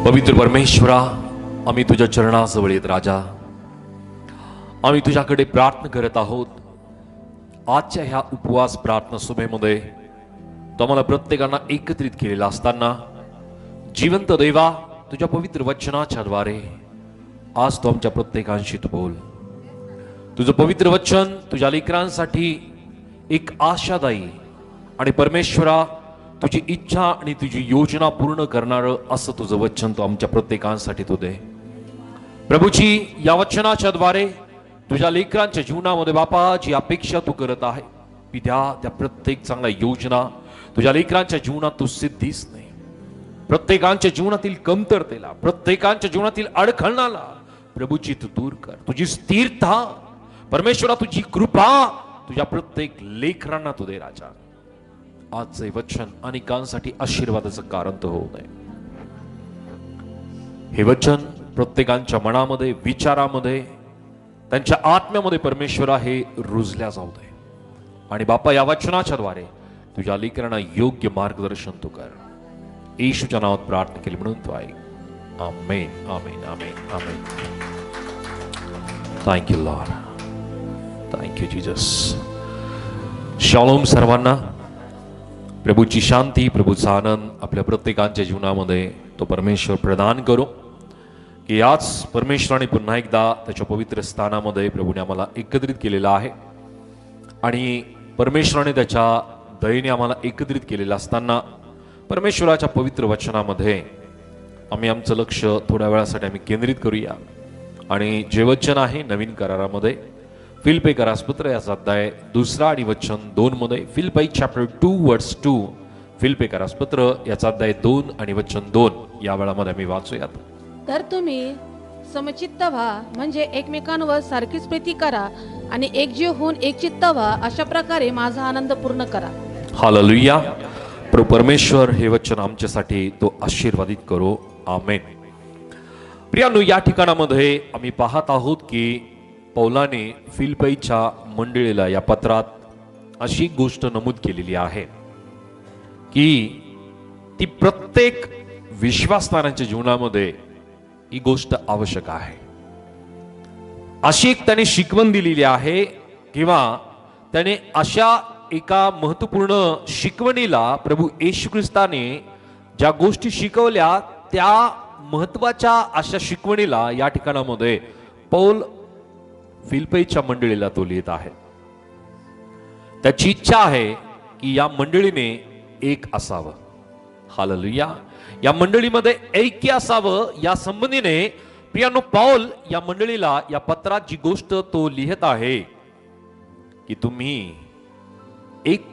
पवित्र परमेश्वरा, आम्ही तुझ्या चरणाजवळ येत राजा, आम्ही तुझ्याकडे प्रार्थना करत आहोत. आजच्या ह्या उपवास प्रार्थना सभेमध्ये तू आम्हाला प्रत्येकांना एकत्रित केलेला असताना जिवंत देवा, तुझ्या पवित्र वचनाच्या द्वारे आज तू आमच्या प्रत्येकांशी तू बोल. तुझं पवित्र वचन तुझ्या लेकरांसाठी एक आशादायी आणि परमेश्वरा तुझी इच्छा आणि तुझी योजना पूर्ण करणारं असं तुझं वचन तू आमच्या प्रत्येकांसाठी तू दे. प्रभूची या वचनाच्या द्वारे तुझ्या लेकरांच्या जीवनामध्ये बापा जी अपेक्षा तू करत आहे, पित्या त्या प्रत्येक चांगल्या योजना तुझ्या लेकरांच्या जीवनात तू सिद्धीच नाही. प्रत्येकांच्या जीवनातील कमतरतेला, प्रत्येकांच्या जीवनातील अडखळणाला प्रभूची तू दूर कर. तुझी स्थिरता परमेश्वरा, तुझी कृपा तुझ्या प्रत्येक लेकरांना तू दे राजा. आजचे वचन अनेकांसाठी आशीर्वादाचं कारण तर होऊ नये. हे वचन प्रत्येकांच्या मनामध्ये, विचारामध्ये, त्यांच्या आत्म्यामध्ये परमेश्वरा हे रुजल्या जाऊ दे. आणि बापा या वचनाच्या द्वारे तुझ्या लेकरांना योग्य मार्गदर्शन तू कर. येशूच्या नावात प्रार्थना केली म्हणून तू ऐक. Amen, amen, amen, amen. Thank you Lord, thank you Jesus. शालोम सर्वांना. प्रभूची शांती, प्रभूचा आनंद आपल्या प्रत्येकांच्या जीवनामध्ये तो परमेश्वर प्रदान करो. की आज परमेश्वराने पुन्हा एकदा त्याच्या पवित्र स्थानामध्ये प्रभूने आम्हाला एकत्रित केलेला आहे आणि परमेश्वराने त्याच्या दयेने आम्हाला एकत्रित केलेलं असताना परमेश्वराच्या पवित्र वचनामध्ये आम्ही आमचं लक्ष थोड्या वेळासाठी आम्ही केंद्रित करूया. आणि जे वचन आहे नवीन करारामध्ये फिलिप्पियरास पत्र याचा अध्याय 2 आणि वचन 2 मध्ये, फिलिप्पी चॅप्टर 2 वर्स 2, फिलिप्पियरास पत्र याचा अध्याय 2 आणि वचन 2 या वेळामध्ये आम्ही वाचूयात. तर तुम्ही समचित्त व्हा, म्हणजे एकमेकांवर सारखीच प्रीती करा आणि एकजीव होऊन एकचित्त व्हा, अशा प्रकारे माझा आनंद पूर्ण करा. हालेलुया. प्रभू परमेश्वर हे वचन आमच्यासाठी तो आशीर्वादित करो. आमेन. प्रियानो, या ठिकाणामध्ये आम्ही पाहत आहोत की पौलाने फिलिप्पीच्या मंडळीला या पत्रात अशी गोष्ट नमूद केलेली आहे की ती प्रत्येक विश्वासणाऱ्यांच्या जीवनामध्ये ही गोष्ट आवश्यक आहे. अशी एक त्याने शिकवण दिलेली आहे किंवा त्याने अशा एका महत्वपूर्ण शिकवणीला प्रभू येशू ख्रिस्ताने ज्या गोष्टी शिकवल्या त्या महत्वाच्या अशा शिकवणीला या ठिकाणामध्ये पौल फिलिप्पीच्या मंडळीला तो लिहित आहे. त्याची इच्छा आहे की या मंडळीने एक असावं. हालेलुया. या मंडळीमध्ये ऐक्य असावं. या संबंधीने प्रियानो पौल या मंडळीला या पत्रात जी गोष्ट तो लिहित आहे की तुम्ही एक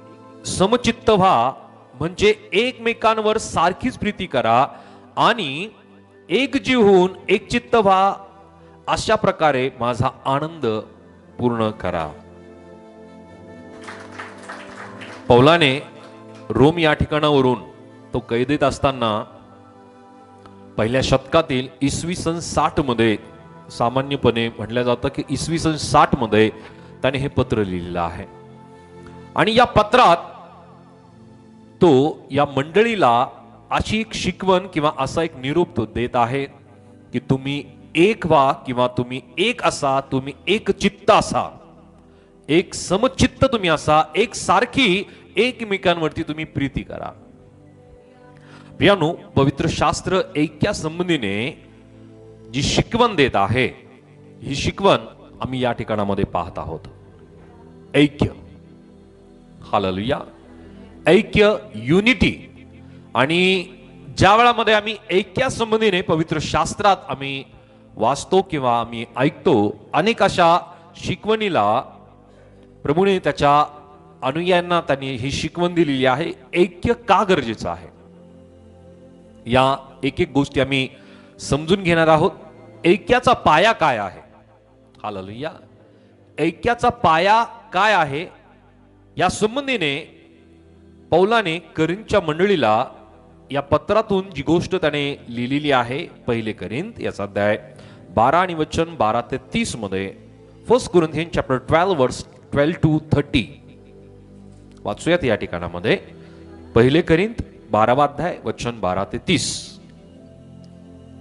समचित्त व्हा, म्हणजे एकमेकांवर सारखीच प्रीती करा आणि एकजीव होऊन एकचित्त व्हा, अशा प्रकारे माझा आनंद पूर्ण करा. पौलाने रोम या ठिकाणावरून तो कैदेत असताना पहिल्या शतकातील इसवी सन 60 मध्ये, सामान्यपणे म्हटलं जातं की इसवी सन 60 मध्ये त्याने हे पत्र लिहिलेलं आहे. आणि या पत्रात तो या मंडळीला अशी एक शिकवण किंवा असा एक निरोप तो देत आहे की तुम्ही एक व्हा किंवा तुम्ही एक असा, तुम्ही एक चित्त असा, एक समचित्त तुम्ही असा, एक सारखी एकमेकांवरती तुम्ही प्रीती करा. प्रियानो, पवित्र शास्त्र ऐक्या संबंधीने जी शिकवण देत आहे, ही शिकवण आम्ही या ठिकाणामध्ये पाहत आहोत. ऐक्य. हालेलुया. ऐक्य, युनिटी. आणि ज्या वेळामध्ये आम्ही ऐक्या संबंधीने पवित्र शास्त्रात आम्ही वाचतो किंवा आम्ही ऐकतो, अनेक अशा शिकवणीला प्रभूने त्याच्या अनुयायांना त्यांनी ही शिकवण दिलेली आहे. ऐक्य का गरजेचं आहे या एक एक गोष्टी आम्ही समजून घेणार आहोत. ऐक्याचा पाया काय आहे? हालेलुया. ऐक्याचा पाया काय आहे या संबंधीने पौलाने करिंथच्या मंडळीला या पत्रातून जी गोष्ट त्याने लिहिलेली आहे, पहिले करिंथ याचा अध्याय 12 आणि वचन 12 ते 30 मध्ये, 1 Corinthians chapter 12 verse 12 to 30 वाचूयात. या ठिकाणामध्ये पहिले करिंथ 12वा अध्याय वचन 12 ते 30.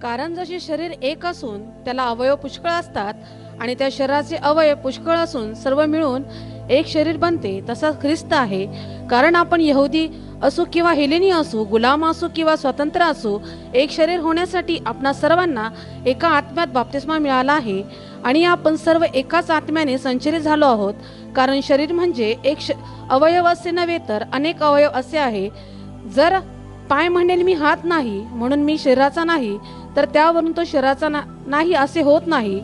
कारण जसे शरीर एक असून त्याला अवयव पुष्कळ असतात आणि त्या शरीराचे अवयव पुष्कळ असून सर्व मिळून एक शरीर बनते, तसाच ख्रिस्त आहे. कारण आपण यहुदी असू किंवा हेलेनी असू, गुलाम असू किंवा स्वतंत्र असू, एक शरीर होण्यासाठी आपणा सर्वांना एका आत्म्यात बाप्तिस्मा मिळाला आहे आणि आपण सर्व एकाच आत्म्याने संचरित झालो आहोत. कारण शरीर म्हणजे एक अवयव असे नव्हे तर अनेक अवयव असे आहे. जर पाय म्हणेल मी हात नाही म्हणून मी शरीराचा नाही, तर त्यावरून तो शरीराचा नाही असे होत नाही.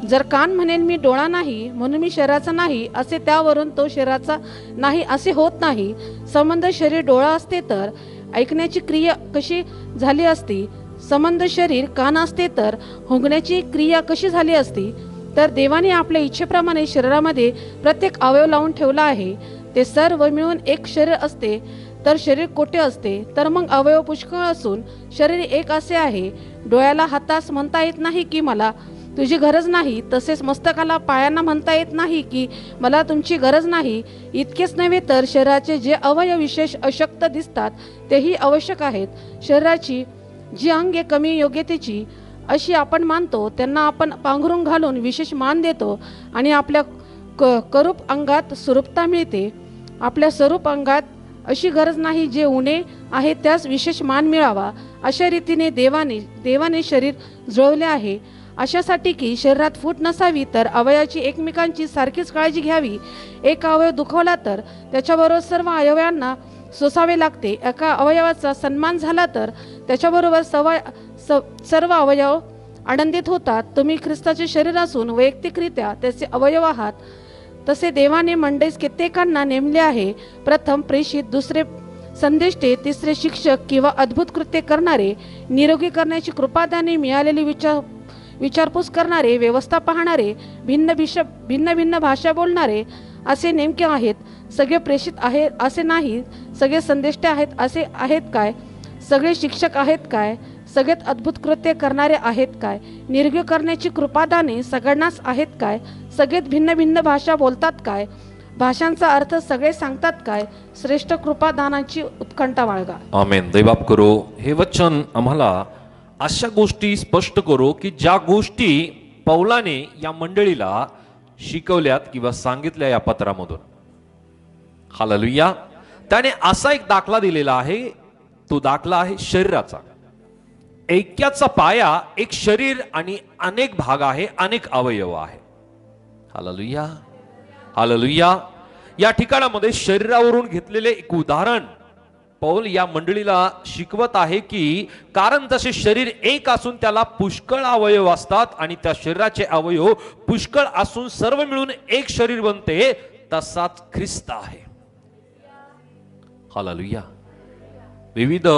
जर कान म्हणेल मी डोळा नाही म्हणून मी शरीराचा नाही, असे त्यावरून तो शरीराचा नाही असे होत नाही. संबंध शरीर डोळा असते तर ऐकण्याची क्रिया कशी झाली असती? संबंध शरीर कान असते तर हुंकण्याची क्रिया कशी झाली असती? तर देवाने आपल्या इच्छेप्रमाणे शरीरामध्ये प्रत्येक अवयव लावून ठेवला आहे. ते सर्व मिळून एक शरीर असते. तर शरीर कोठे असते? तर मग अवयव पुष्कळ असून शरीर एक असे आहे. डोळ्याला हातास म्हणता येत नाही की मला तुझी गरज नाही, तसेच मस्तकाला पायांना म्हणता येत नाही की मला तुमची गरज नाही. इतकेच नव्हे तर शरीराचे जे अवयव विशेष अशक्त दिसतात तेही आवश्यक आहेत. शरीराची जी अंगे कमी योग्यतेची अशी आपण मानतो त्यांना आपण पांघरून घालून विशेष मान देतो आणि आपल्या करूप अंगात स्वरूपता मिळते. आपल्या स्वरूप अंगात अशी गरज नाही जे उणे आहे त्यास विशेष मान मिळावा. अशा रीतीने देवाने शरीर जुळवले आहे, अशासाठी की शरीरात फूट नसावी तर अवयवाची एकमेकांची सारखीच काळजी घ्यावी. एक अवयव दुखावला तर त्याच्याबरोबर सर्व अवयवांना सोसावे लागते. एका अवयवाचा सन्मान झाला तर त्याच्याबरोबर सर्व अवयव आनंदित होतात. तुम्ही ख्रिस्ताचे शरीर असून वैयक्तिकरित्या त्याचे अवयव आहात. तसे देवाने मंडळीस कित्येकांना नेमले आहे. प्रथम प्रेषित, दुसरे संदेष्टे, तिसरे शिक्षक किंवा अद्भुत कृत्य करणारे, निरोगी करण्याची कृपादाने मिळालेली विचारपूस करणारे, व्यवस्था पाहणारे, भिन्न भाषा बोलणारे असे नेमके आहेत. सगळे प्रेषित आहेत असे नाही, सगळे संदेष्टे आहेत असे आहेत काय? सगळे शिक्षक आहेत काय? सगळेच अद्भुत कृत्य करणारे आहेत काय? निरोगी करण्याची कृपादाने सगळ्यांनाच आहेत काय? सगळेच भिन्न भाषा बोलतात काय? भाषांचा अर्थ सगळे सांगतात काय? श्रेष्ठ कृपादानाची उत्कंठा बाळगा. आमेन. दैवाप करो. हे वचन आम्हाला अशा गोष्टी स्पष्ट करो की ज्या गोष्टी पौलाने या मंडळीला शिकवल्यात किंवा सांगितल्या या पत्रामधून. हालेलुया. त्याने असा एक दाखला दिलेला आहे. तो दाखला आहे शरीराचा. ऐक्याचा पाया एक शरीर आणि अनेक भाग आहे, अनेक अवयव आहे. Hallelujah, hallelujah. या ठिकाणामध्ये शरीरावरून घेतलेले एक उदाहरण पौल या मंडळीला शिकवत आहे की कारण जसे शरीर एक असून त्याला पुष्कळ अवयव असतात आणि त्या शरीराचे अवयव पुष्कळ असून सर्व मिळून एक शरीर बनते, तसाच ख्रिस्त आहे. हालेलुया. विविध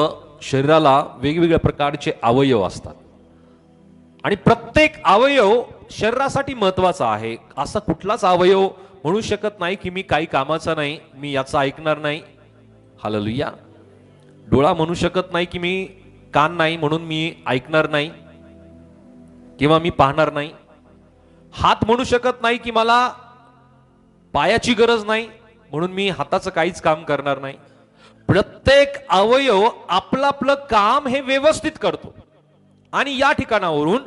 शरीराला वेगवेगळ्या प्रकारचे अवयव असतात आणि प्रत्येक अवयव शरीरासाठी महत्वाचा आहे. असा कुठलाच अवयव म्हणू शकत नाही की मी काही कामाचा नाही, मी याचा ऐकणार नाही. हालेलुया. डोळा म्हणू शकत नाही की मी कान नाही म्हणून मी ऐकणार नाही किंवा मी पाहणार नाही. हात म्हणू शकत नाही की मला पायाची गरज नाही म्हणून मी हाताचं काहीच काम करणार नाही. प्रत्येक अवयव आपलं आपलं काम हे व्यवस्थित करतो आणि या ठिकाणावरून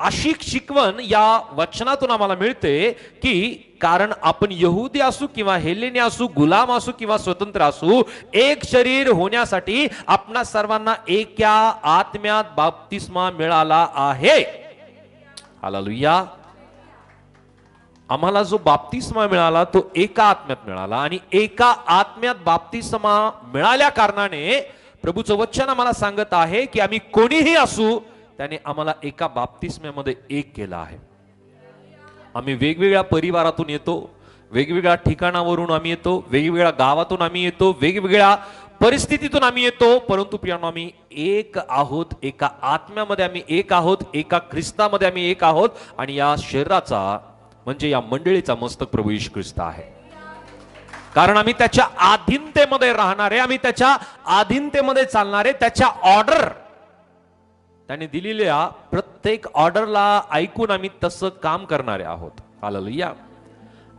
अशी शिकवण या वचनातून आम्हाला मिळते की कारण आपण यहुदी असू किंवा हेलेनी असू, गुलाम असू किंवा स्वतंत्र असू, एक शरीर होण्यासाठी आपणा सर्वांना एका आत्म्यात बाप्तिस्मा मिळाला आहे. हालेलुया. आम्हाला जो बाप्तिस्मा मिळाला तो एका आत्म्यात मिळाला आणि एका आत्म्यात बाप्तिस्मा मिळाल्या कारणाने प्रभूचं वचन आम्हाला सांगत आहे की आम्ही कोणीही असू त्याने आम्हाला एका बाप्तिस्म्यामध्ये एक केला आहे. आम्ही वेगवेगळ्या परिवारातून येतो, वेगवेगळ्या ठिकाणावरून आम्ही येतो, वेगवेगळ्या गावातून आम्ही येतो, वेगवेगळ्या परिस्थितीतून आम्ही येतो, परंतु प्रियानो आम्ही एक आहोत. एका आत्म्यामध्ये आम्ही एक आहोत, एका ख्रिस्तामध्ये आम्ही एक आहोत आणि या शरीराचा म्हणजे या मंडळीचा मस्तक प्रभू येशू ख्रिस्त आहे. कारण आम्ही त्याच्या अधीनतेमध्ये राहणारे, आम्ही त्याच्या अधीनतेमध्ये चालणारे, त्याच्या ऑर्डर त्याने दिलेल्या प्रत्येक ऑर्डरला ऐकून आम्ही तसं काम करणारे आहोत. हालेलुया.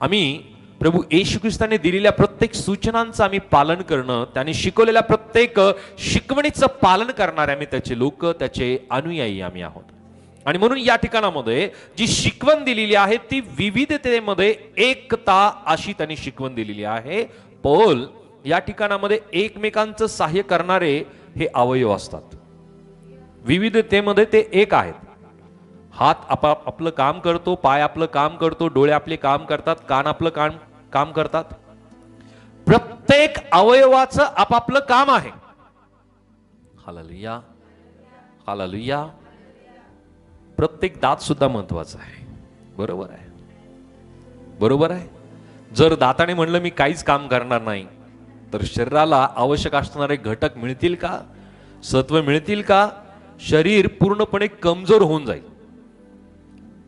आम्ही प्रभू येशू ख्रिस्ताने दिलेल्या प्रत्येक सूचनांचं आम्ही पालन करणं, त्याने शिकवलेल्या प्रत्येक शिकवणीचं पालन करणारे आम्ही त्याचे लोक, त्याचे अनुयायी आम्ही आहोत. आणि म्हणून या ठिकाणामध्ये जी शिकवण दिलेली आहे ती विविधतेमध्ये एकता अशी त्यांनी शिकवण दिलेली आहे. पौल या ठिकाणामध्ये एकमेकांचं सहाय्य करणारे हे अवयव असतात. विविधतेमध्ये ते एक आहेत. हात आपलं काम करतो, पाय आपलं काम करतो, डोळे आपले काम करतात, कान आपलं काम करतात. प्रत्येक अवयवाचं आपापलं काम आहे. Hallelujah, hallelujah. प्रत्येक दात सुद्धा महत्वाचा आहे. बरोबर आहे, बरोबर आहे. जर दाताने म्हणलं मी काहीच काम करणार नाही, तर शरीराला आवश्यक असणारे घटक मिळतील का, सत्व मिळतील का? शरीर पूर्णपणे कमजोर होऊन जाईल.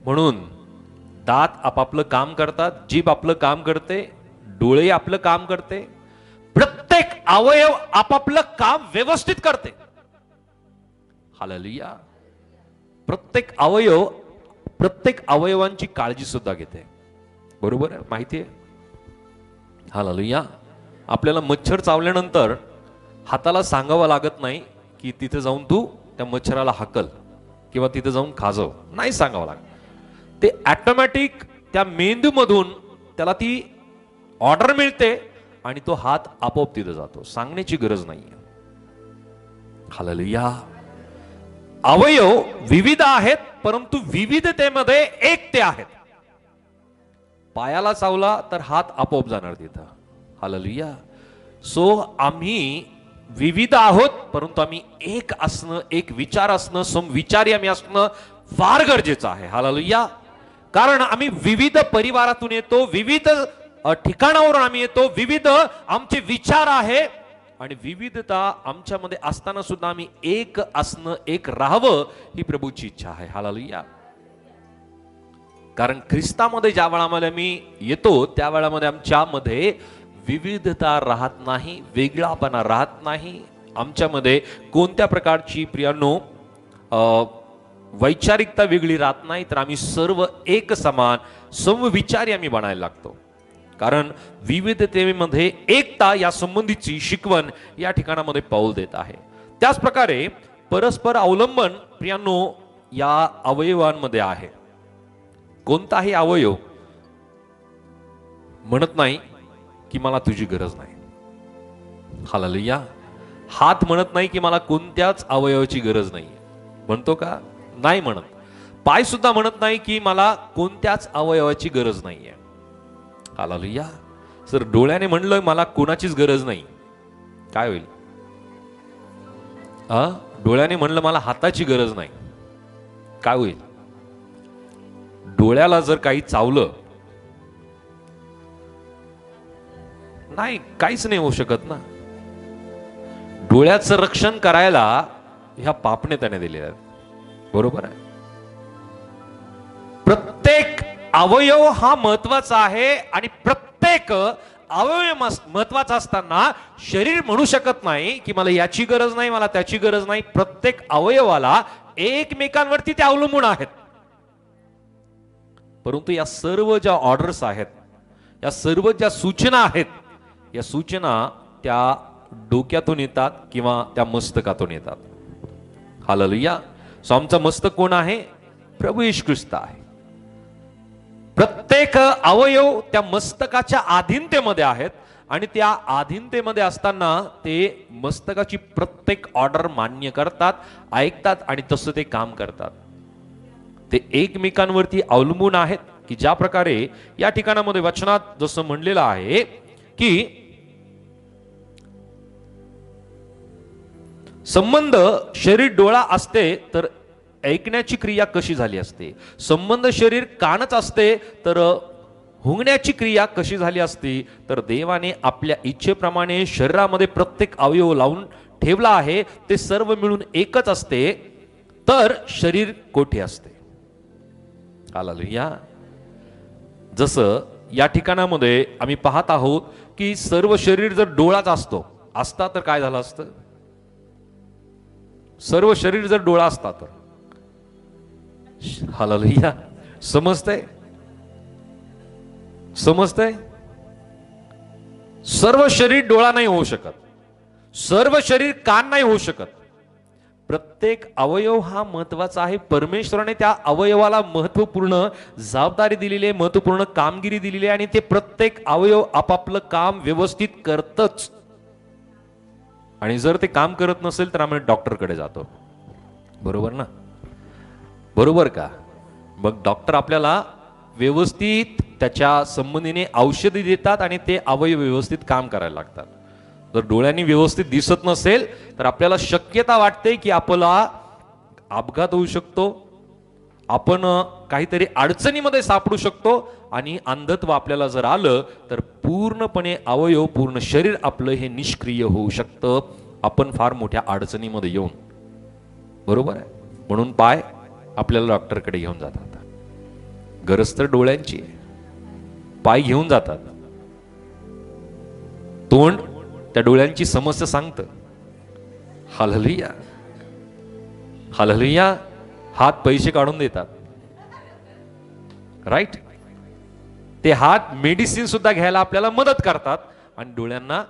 म्हणून दात आपापलं काम करतात, जीभ आपलं काम करते, डोळे आपलं काम करते. प्रत्येक अवयव आपापलं काम व्यवस्थित करते. हालेलुया. प्रत्येक अवयवांची काळजी सुद्धा घेते. बरोबर आहे, माहिती आहे. हालेलुया. आपल्याला मच्छर चावल्यानंतर हाताला सांगावं लागत नाही की तिथे जाऊन तू त्या मच्छराला हाकल किंवा तिथे जाऊन खाजव, नाही सांगावं लागत. ते ऑटोमॅटिक त्या मेंदूमधून त्याला ती ऑर्डर मिळते आणि तो हात आपोआप तिथे जातो. सांगण्याची गरज नाहीये. हालेलुया. अवयव विविध आहेत, परंतु विविधतेमध्ये एकते आहेत. पायाला चावला तर हात आपोआप जाणार तिथं. हालेलुया. सो आम्ही विविध आहोत, परंतु आम्ही एक असणं, एक विचार असणं, समविचारी आम्ही असणं फार गरजेचं आहे. हालेलुया. कारण आम्ही विविध परिवारातून येतो, विविध ठिकाणावरून आम्ही येतो, विविध आमचे विचार आहे आणि विविधता आमच्यामध्ये असताना सुद्धा आम्ही एक असणं, एक राहावं ही प्रभूची इच्छा आहे. हालेलुया. कारण ख्रिस्तामध्ये ज्या वेळामध्ये आम्ही येतो त्या वेळामध्ये आमच्यामध्ये विविधता राहत नाही, वेगळापणा राहत नाही. आमच्यामध्ये कोणत्या प्रकारची प्रियांनो वैचारिकता वेगळी राहत नाही, तर आम्ही सर्व एक समान समविचारी आम्ही बनायला लागतो. कारण विविधतेमध्ये एकता या संबंधीची शिकवण या ठिकाणामध्ये पौल देत आहे. त्याच प्रकारे परस्पर अवलंबन प्रियांनो या अवयवांमध्ये आहे. कोणताही अवयव म्हणत नाही की मला तुझी गरज नाही. हालेलुया. हात म्हणत नाही की मला कोणत्याच अवयवाची गरज नाही. म्हणतो का? नाही म्हणत. पाय सुद्धा म्हणत नाही की मला कोणत्याच अवयवाची गरज नाहीये. हालेलुया. सर डोळ्याने म्हणलं मला कोणाचीच गरज नाही, काय होईल? डोळ्याने म्हणलं मला हाताची गरज नाही, काय होईल? डोळ्याला जर काही चावलं नाही, काहीच नाही होऊ शकत ना. डोळ्याचं रक्षण करायला ह्या पापणे त्याने दिलेल्या आहेत. बरोबर आहे. प्रत्येक अवयव हा महत्वाचा आहे आणि प्रत्येक अवयव महत्वाचा असताना शरीर म्हणू शकत नाही की मला याची गरज नाही, मला त्याची गरज नाही. प्रत्येक अवयवाला एकमेकांवरती ते अवलंबून आहेत. परंतु या सर्व ज्या ऑर्डर्स आहेत, या सर्व ज्या सूचना आहेत, या सूचना त्या डोक्यातून येतात किंवा त्या मस्तकातून येतात. हालेलुया. सो आमचा मस्तक कोण आहे? प्रभू येशू ख्रिस्त आहे. प्रत्येक अवयव त्या मस्तकाच्या अधीनतेमध्ये आहेत आणि त्या अधीनतेमध्ये असताना ते मस्तकाची प्रत्येक ऑर्डर मान्य करतात, ऐकतात आणि तसं ते काम करतात. ते एकमेकांवरती अवलंबून आहेत की ज्या प्रकारे या ठिकाणामध्ये वचनात जसं म्हणलेलं आहे की संबंध शरीर डोळा असते तर ऐकण्याची क्रिया कशी झाली असते. संबंध शरीर कानच असते तर हुंगण्याची क्रिया कशी झाली असती. तर देवाने आपल्या इच्छेप्रमाणे शरीरामध्ये प्रत्येक अवयव लावून ठेवला आहे. ते सर्व मिळून एकच असते तर शरीर कोठे असते. हालेलुया. जसं या ठिकाणामध्ये आम्ही पाहत आहोत की सर्व शरीर जर डोळाच असता तर काय झालं असतं. सर्व शरीर जर डोळा असता तर. हालेलुया. समजतंय? समजतंय? सर्व शरीर डोळा नाही होऊ शकत, सर्व शरीर कान नाही होऊ शकत. प्रत्येक अवयव हा महत्वाचा आहे. परमेश्वराने त्या अवयवाला महत्वपूर्ण जबाबदारी दिलेली आहे, महत्वपूर्ण कामगिरी दिलेली आहे आणि ते प्रत्येक अवयव आपापलं काम व्यवस्थित करतच. आणि जर ते काम करत नसेल तर आम्ही डॉक्टरकडे जातो, बरोबर ना? बरोबर का? मग डॉक्टर आपल्याला व्यवस्थित त्याच्या संबंधीने औषधी देतात आणि ते अवयव व्यवस्थित काम करायला लागतात. जर डोळ्यांनी व्यवस्थित दिसत नसेल तर आपल्याला शक्यता वाटते की आपला अपघात होऊ शकतो, आपण काहीतरी अडचणीमध्ये सापडू शकतो आणि अंधत्व आपल्याला जर आलं तर पूर्णपणे अवयव, पूर्ण शरीर आपलं हे निष्क्रिय होऊ शकतं, आपण फार मोठ्या अडचणीमध्ये येऊन. बरोबर आहे? म्हणून पाय आपल्याला डॉक्टरकडे घेऊन जातात. गरज तर डोळ्यांची आहे, पाय घेऊन जातात. तोंड त्या डोळ्यांची समस्या सांगतं. Hallelujah, hallelujah. हात पैसे काढून देतात, राईट? ते हात मेडिसिन सुद्धा घ्यायला आपल्याला मदत करतात आणि डोळ्यांना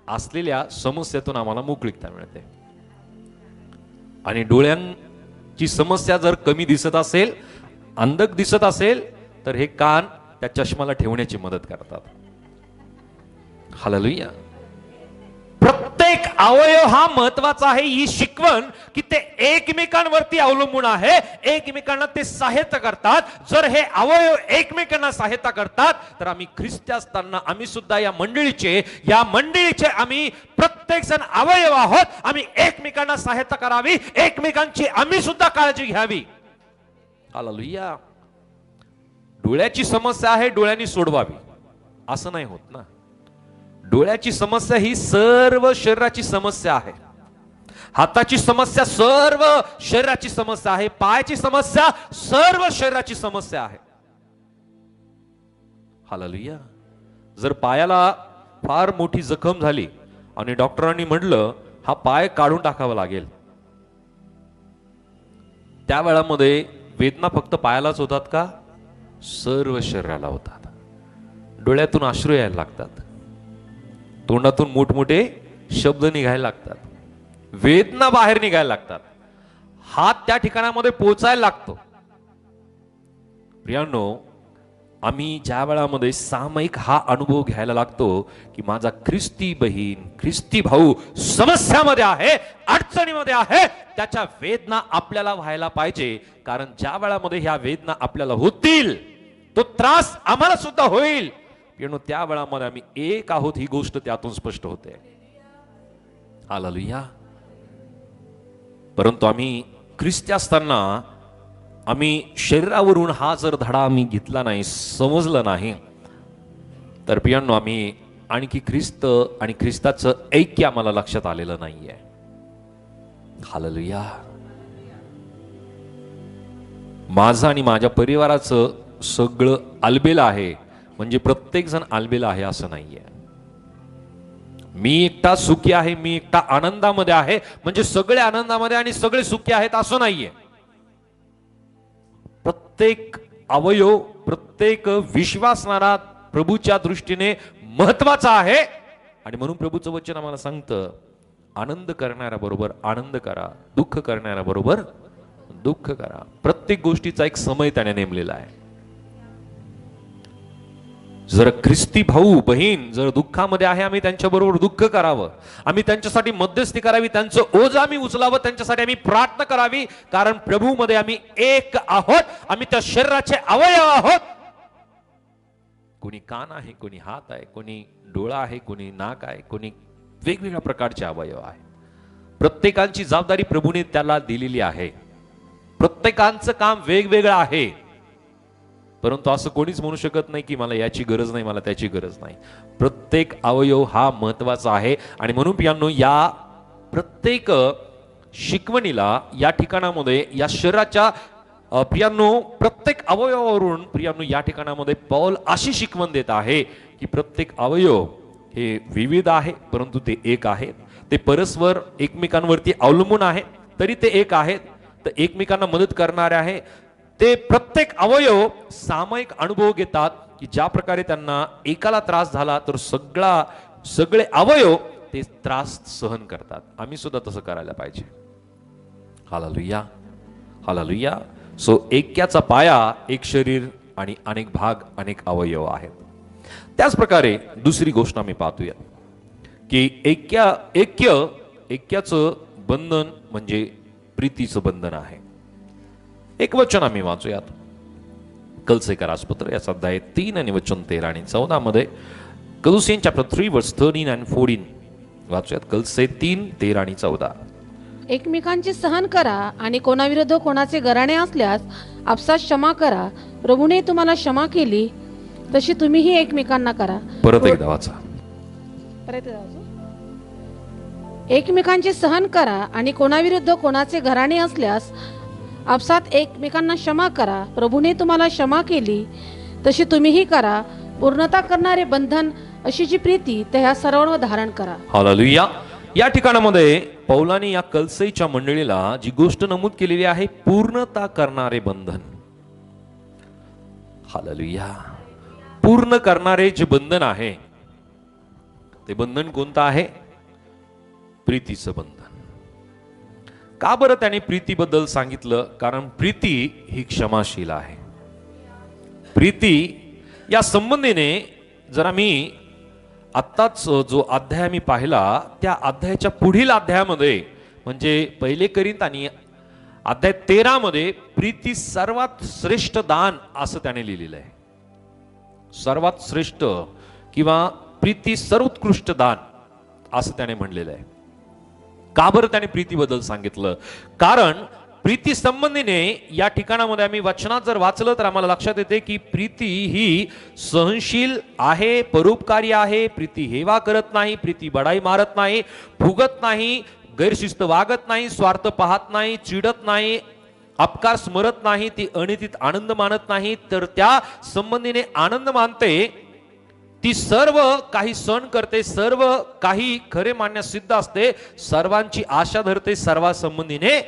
असलेल्या समस्येतून आम्हाला मोकळीकता मिळते. आणि डोळ्यांची समस्या जर कमी दिसत असेल, अंधक दिसत असेल, तर हे कान त्या चष्माला ठेवण्याची मदत करतात. हालेलुया. प्रत्येक अवयव हा महत्वाचा आहे. ही शिकवण की ते एकमेकांवरती अवलंबून आहे, एकमेकांना ते सहाय्य करतात. जर हे अवयव एकमेकांना सहाय्य करतात तर आम्ही ख्रिस्ती असताना आम्ही सुद्धा या मंडळीचे आम्ही प्रत्येक जण अवयव आहोत. आम्ही एकमेकांना सहाय्य करावी, एकमेकांची आम्ही सुद्धा काळजी घ्यावी. हालेलुया. डोळ्याची समस्या आहे, डोळ्यांनी सोडवावी असं नाही होत ना. डोळ्याची समस्या ही सर्व शरीराची समस्या आहे. हाताची समस्या सर्व शरीराची समस्या आहे. पायाची समस्या सर्व शरीराची समस्या आहे. हालेलुया. जर पायाला फार मोठी जखम झाली आणि डॉक्टरांनी म्हटलं हा पाय काढून टाकावा लागेल, त्या वेळामध्ये वेदना फक्त पायालाच होतात का? सर्व शरीराला होतात. डोळ्यातून अश्रू यायला लागतात, तोंडातून मोठमोठे शब्द निघायला लागतात, वेदना बाहेर निघायला लागतात, हात त्या ठिकाणामध्ये पोहोचायला लागतो. प्रियांनो, आम्ही ज्या वेळामध्ये सामायिक हा अनुभव घ्यायला लागतो की माझा ख्रिस्ती बहीण, ख्रिस्ती भाऊ समस्यामध्ये आहे, अडचणीमध्ये आहे, त्याच्या वेदना आपल्याला व्हायला पाहिजे. कारण ज्या वेळामध्ये ह्या वेदना आपल्याला होतील, तो त्रास आम्हाला सुद्धा होईल, त्या वेळामध्ये आम्ही एक आहोत ही गोष्ट त्यातून स्पष्ट होते. हालेलुया. परंतु आम्ही ख्रिस्ती असताना आम्ही शरीरावरून हा जर धडा आम्ही घेतला नाही, समजलं नाही, तर प्रियांनो आम्ही आणखी ख्रिस्त आणि ख्रिस्ताचं ऐक्य आम्हाला लक्षात आलेलं नाहीये. हालेलुया. माझं आणि माझ्या परिवाराचं सगळं आलबेल आहे, म्हणजे प्रत्येक जण आलबेल आहे असं नाहीये. मी एकटा सुखी आहे, मी एकटा आनंदामध्ये आहे म्हणजे सगळे आनंदामध्ये आणि सगळे सुखी आहेत असं नाहीये. प्रत्येक अवयव, प्रत्येक विश्वासणारा प्रभूच्या दृष्टीने महत्वाचा आहे. आणि म्हणून प्रभूचं वचन आम्हाला सांगतं, आनंद करणाऱ्या बरोबर आनंद करा, दुःख करणाऱ्या बरोबर दुःख करा. प्रत्येक गोष्टीचा एक समय त्याने नेमलेला आहे. जर ख्रिस्ती भाऊ बहीण जर दुःखामध्ये आहे, आम्ही त्यांच्या बरोबर दुःख करावं, आम्ही त्यांच्यासाठी मध्यस्थी करावी, त्यांचं ओझ आम्ही उचलावं, त्यांच्यासाठी आम्ही प्रार्थना करावी. कारण प्रभूमध्ये आम्ही एक आहोत, आम्ही त्या शरीराचे अवयव आहोत. कोणी कान आहे, कोणी हात आहे, कोणी डोळा आहे, कोणी नाक आहे, कोणी वेगवेगळ्या प्रकारचे अवयव आहे. प्रत्येकाची जबाबदारी प्रभूने त्याला दिलेली आहे. प्रत्येकाचं काम वेगवेगळं आहे. परंतु असं कोणीच म्हणू शकत नाही की मला याची गरज नाही, मला त्याची गरज नाही. प्रत्येक अवयव हा महत्वाचा आहे. आणि म्हणून प्रियांनो, या प्रत्येक शिकवणीला या ठिकाणामध्ये या शरीराच्या प्रियांनो प्रत्येक अवयवावरून प्रियांनो या ठिकाणामध्ये पौल अशी शिकवण देत आहे की प्रत्येक अवयव हे विविध आहे परंतु ते एक आहे. ते परस्पर एकमेकांवरती अवलंबून आहे तरी ते एक आहेत. तर एकमेकांना मदत करणारे आहे. ते प्रत्येक अवयव सामायिक अनुभव घेतात की ज्या प्रकारे त्यांना एकाला त्रास झाला तर सगळा सगळे अवयव ते त्रास सहन करतात. आम्ही सुद्धा तसं करायला पाहिजे. Hallelujah, hallelujah. सो ऐक्याचा पाया एक शरीर आणि अनेक भाग, अनेक अवयव आहेत. त्याच प्रकारे दुसरी गोष्ट आम्ही पाहतोया की ऐक्याचं बंधन म्हणजे प्रीतीचं बंधन आहे. एक वचन आम्ही वाचूयात, कलसेकरासपत्र याचा अध्याय 3 आणि वचन 13 आणि 14 मध्ये. कलुसियन चॅप्टर 3 वर्स 13 and 14 वाचूयात. कलसे 3, 13 आणि 14. एकमेकांचे सहन करा आणि कोणाविरुद्ध कोणाचे घराणे असल्यास आपसात क्षमा करा. प्रभूने तुम्हाला क्षमा केली तशी तुम्हीही एकमेकांना करा. परत एकदा वाचा. एकमेकांचे सहन करा आणि कोणाविरुद्ध कोणाचे घराणे असल्यास आपसात एकमेकांना क्षमा करा. प्रभूने तुम्हाला क्षमा केली तशी तुम्हीही करा. पूर्णता करणारे बंधन अशी जी प्रीती त्या सर्वांवर धारण करा. हालेलुया. या ठिकाणामध्ये पौलाने या कलसेच्या मंडळीला जी गोष्ट नमूद केलेली आहे, पूर्णता करणारे बंधन. हालेलुया. पूर्ण करणारे जे बंधन आहे ते बंधन कोणतं आहे? प्रीतीचं बंधन. का बरं त्याने प्रीतीबद्दल सांगितलं? कारण प्रीती ही क्षमाशील आहे. प्रीती या संबंधीने जरा मी आत्ताच जो अध्याय मी पाहिला त्या अध्यायाच्या पुढील अध्यायामध्ये म्हणजे 1 कोरिंथी अध्याय 13 मध्ये प्रीती सर्वात श्रेष्ठ दान असं त्याने लिहिलेलं आहे. सर्वात श्रेष्ठ किंवा प्रीती सर्वोत्कृष्ट दान असं त्याने म्हणलेलं आहे. का बरं त्याने प्रीतीबद्दल सांगितलं? कारण प्रीती संबंधीने या ठिकाणामध्ये आम्ही वचनात जर वाचलं तर आम्हाला लक्षात येते की प्रीती ही सहनशील आहे, परोपकारी आहे. प्रीती हेवा करत नाही, प्रीती बडाई मारत नाही, फुगत नाही, गैरशिस्त वागत नाही, स्वार्थ पाहत नाही, चिडत नाही, अपकार स्मरत नाही, ती अनितीत आनंद मानत नाही, तर त्या संबंधीने आनंद मानते, ती सर्व काही सहन करते, सर्व काही खरे मानण्यास सिद्ध असते, सर्वांची आशा धरते, सर्वांसंबंधीने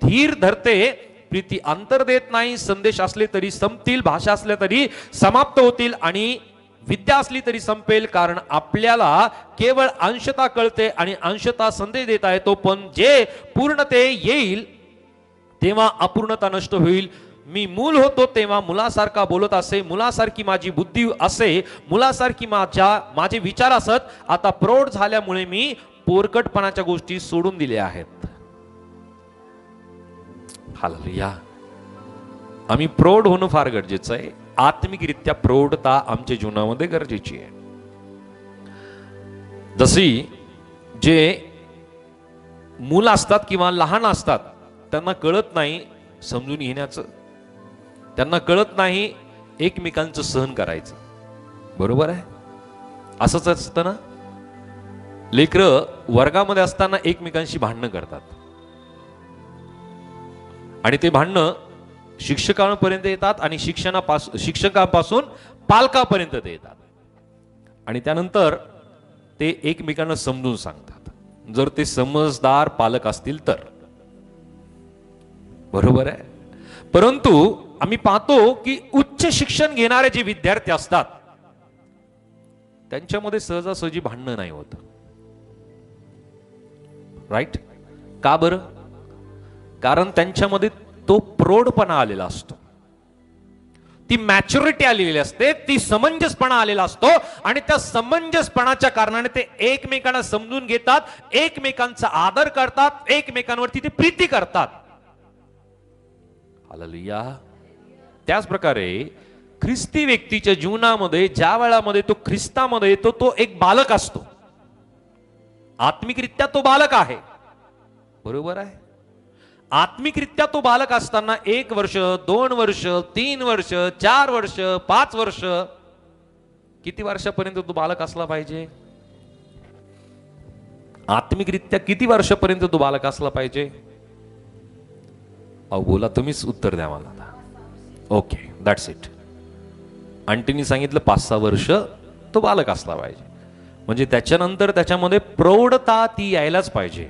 धीर धरते. प्रीती अंतर देत नाही. संदेश असले तरी संपतील, भाषा असल्या तरी समाप्त होतील आणि विद्या असली तरी संपेल. कारण आपल्याला केवळ अंशता कळते आणि अंशता संदेश देता येतो, पण जे पूर्णते येईल तेव्हा अपूर्णता नष्ट होईल. मी मूल होतो तेव्हा मुलासारखा बोलत असे, मुलासारखी माझी बुद्धी असे, मुलासारखी माझे विचार असत. आता प्रौढ झाल्यामुळे मी पोरकटपणाच्या गोष्टी सोडून दिल्या आहेत. हालेलुया. आम्ही प्रौढ होणं फार गरजेचं आहे. आत्मिकरित्या प्रौढता आमच्या जीवनामध्ये गरजेची आहे. जशी जे मुलं असतात किंवा लहान असतात त्यांना कळत नाही समजून घेण्याचं, त्यांना कळत नाही एकमेकांचं सहन करायचं. बरोबर आहे? असंच असतं ना. लेकरं वर्गामध्ये असताना एकमेकांशी भांडणं करतात आणि ते भांडणं शिक्षकांपर्यंत येतात आणि शिक्षकांपासून पालकापर्यंत ते येतात आणि त्यानंतर ते एकमेकांना समजून सांगतात, जर ते समजदार पालक असतील तर. बरोबर आहे? परंतु आम्ही पाहतो की उच्च शिक्षण घेणारे जे विद्यार्थी असतात त्यांच्यामध्ये सहजासहजी भांडणं नाही होत. राईट? का बरं? कारण त्यांच्यामध्ये तो प्रौढपणा आलेला असतो, ती मॅच्युरिटी आलेली असते, ती समंजसपणा आलेला असतो आणि त्या समंजसपणाच्या कारणाने ते एकमेकांना समजून घेतात, एकमेकांचा आदर करतात, एकमेकांवरती ते प्रीती करतात. हालेलुया. त्याच प्रकारे ख्रिस्ती व्यक्तीच्या जीवनामध्ये ज्या वेळामध्ये तो ख्रिस्तामध्ये येतो तो एक बालक असतो. आत्मिकरित्या तो बालक आहे. बरोबर आहे? आत्मिकरित्या तो बालक असताना 1 वर्ष, 2 वर्ष, 3 वर्ष, 4 वर्ष, 5 वर्ष, किती वर्षापर्यंत तो बालक असला पाहिजे? आत्मिकरित्या किती वर्षापर्यंत तो बालक असला पाहिजे? अहो बोला, तुम्हीच उत्तर द्या मला. Okay, that's it. आंटीनी सांगितलं 5-6 वर्ष तो बालक असला पाहिजे. म्हणजे त्याच्यानंतर त्याच्यामध्ये प्रौढता ती यायलाच पाहिजे.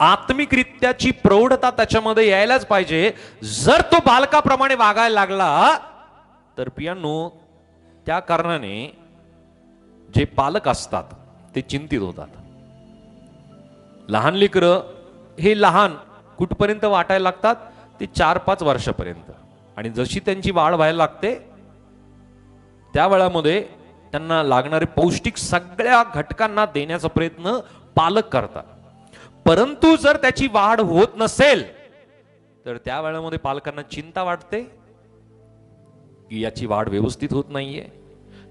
आत्मिकरित्याची प्रौढता त्याच्यामध्ये यायलाच पाहिजे. जर तो बालकाप्रमाणे वागायला लागला तर पियानो त्या कारणाने जे पालक असतात ते चिंतित होतात. लहान लेकरं हे लहान कुठपर्यंत वाटायला लागतात, ते 4-5 वर्षापर्यंत. आणि जशी त्यांची वाढ व्हायला लागते त्या वेळामध्ये त्यांना लागणारे पौष्टिक सगळ्या घटकांना देण्याचा प्रयत्न पालक करतात. परंतु जर त्याची वाढ होत नसेल तर त्या वेळामध्ये पालकांना चिंता वाटते की याची वाढ व्यवस्थित होत नाहीये,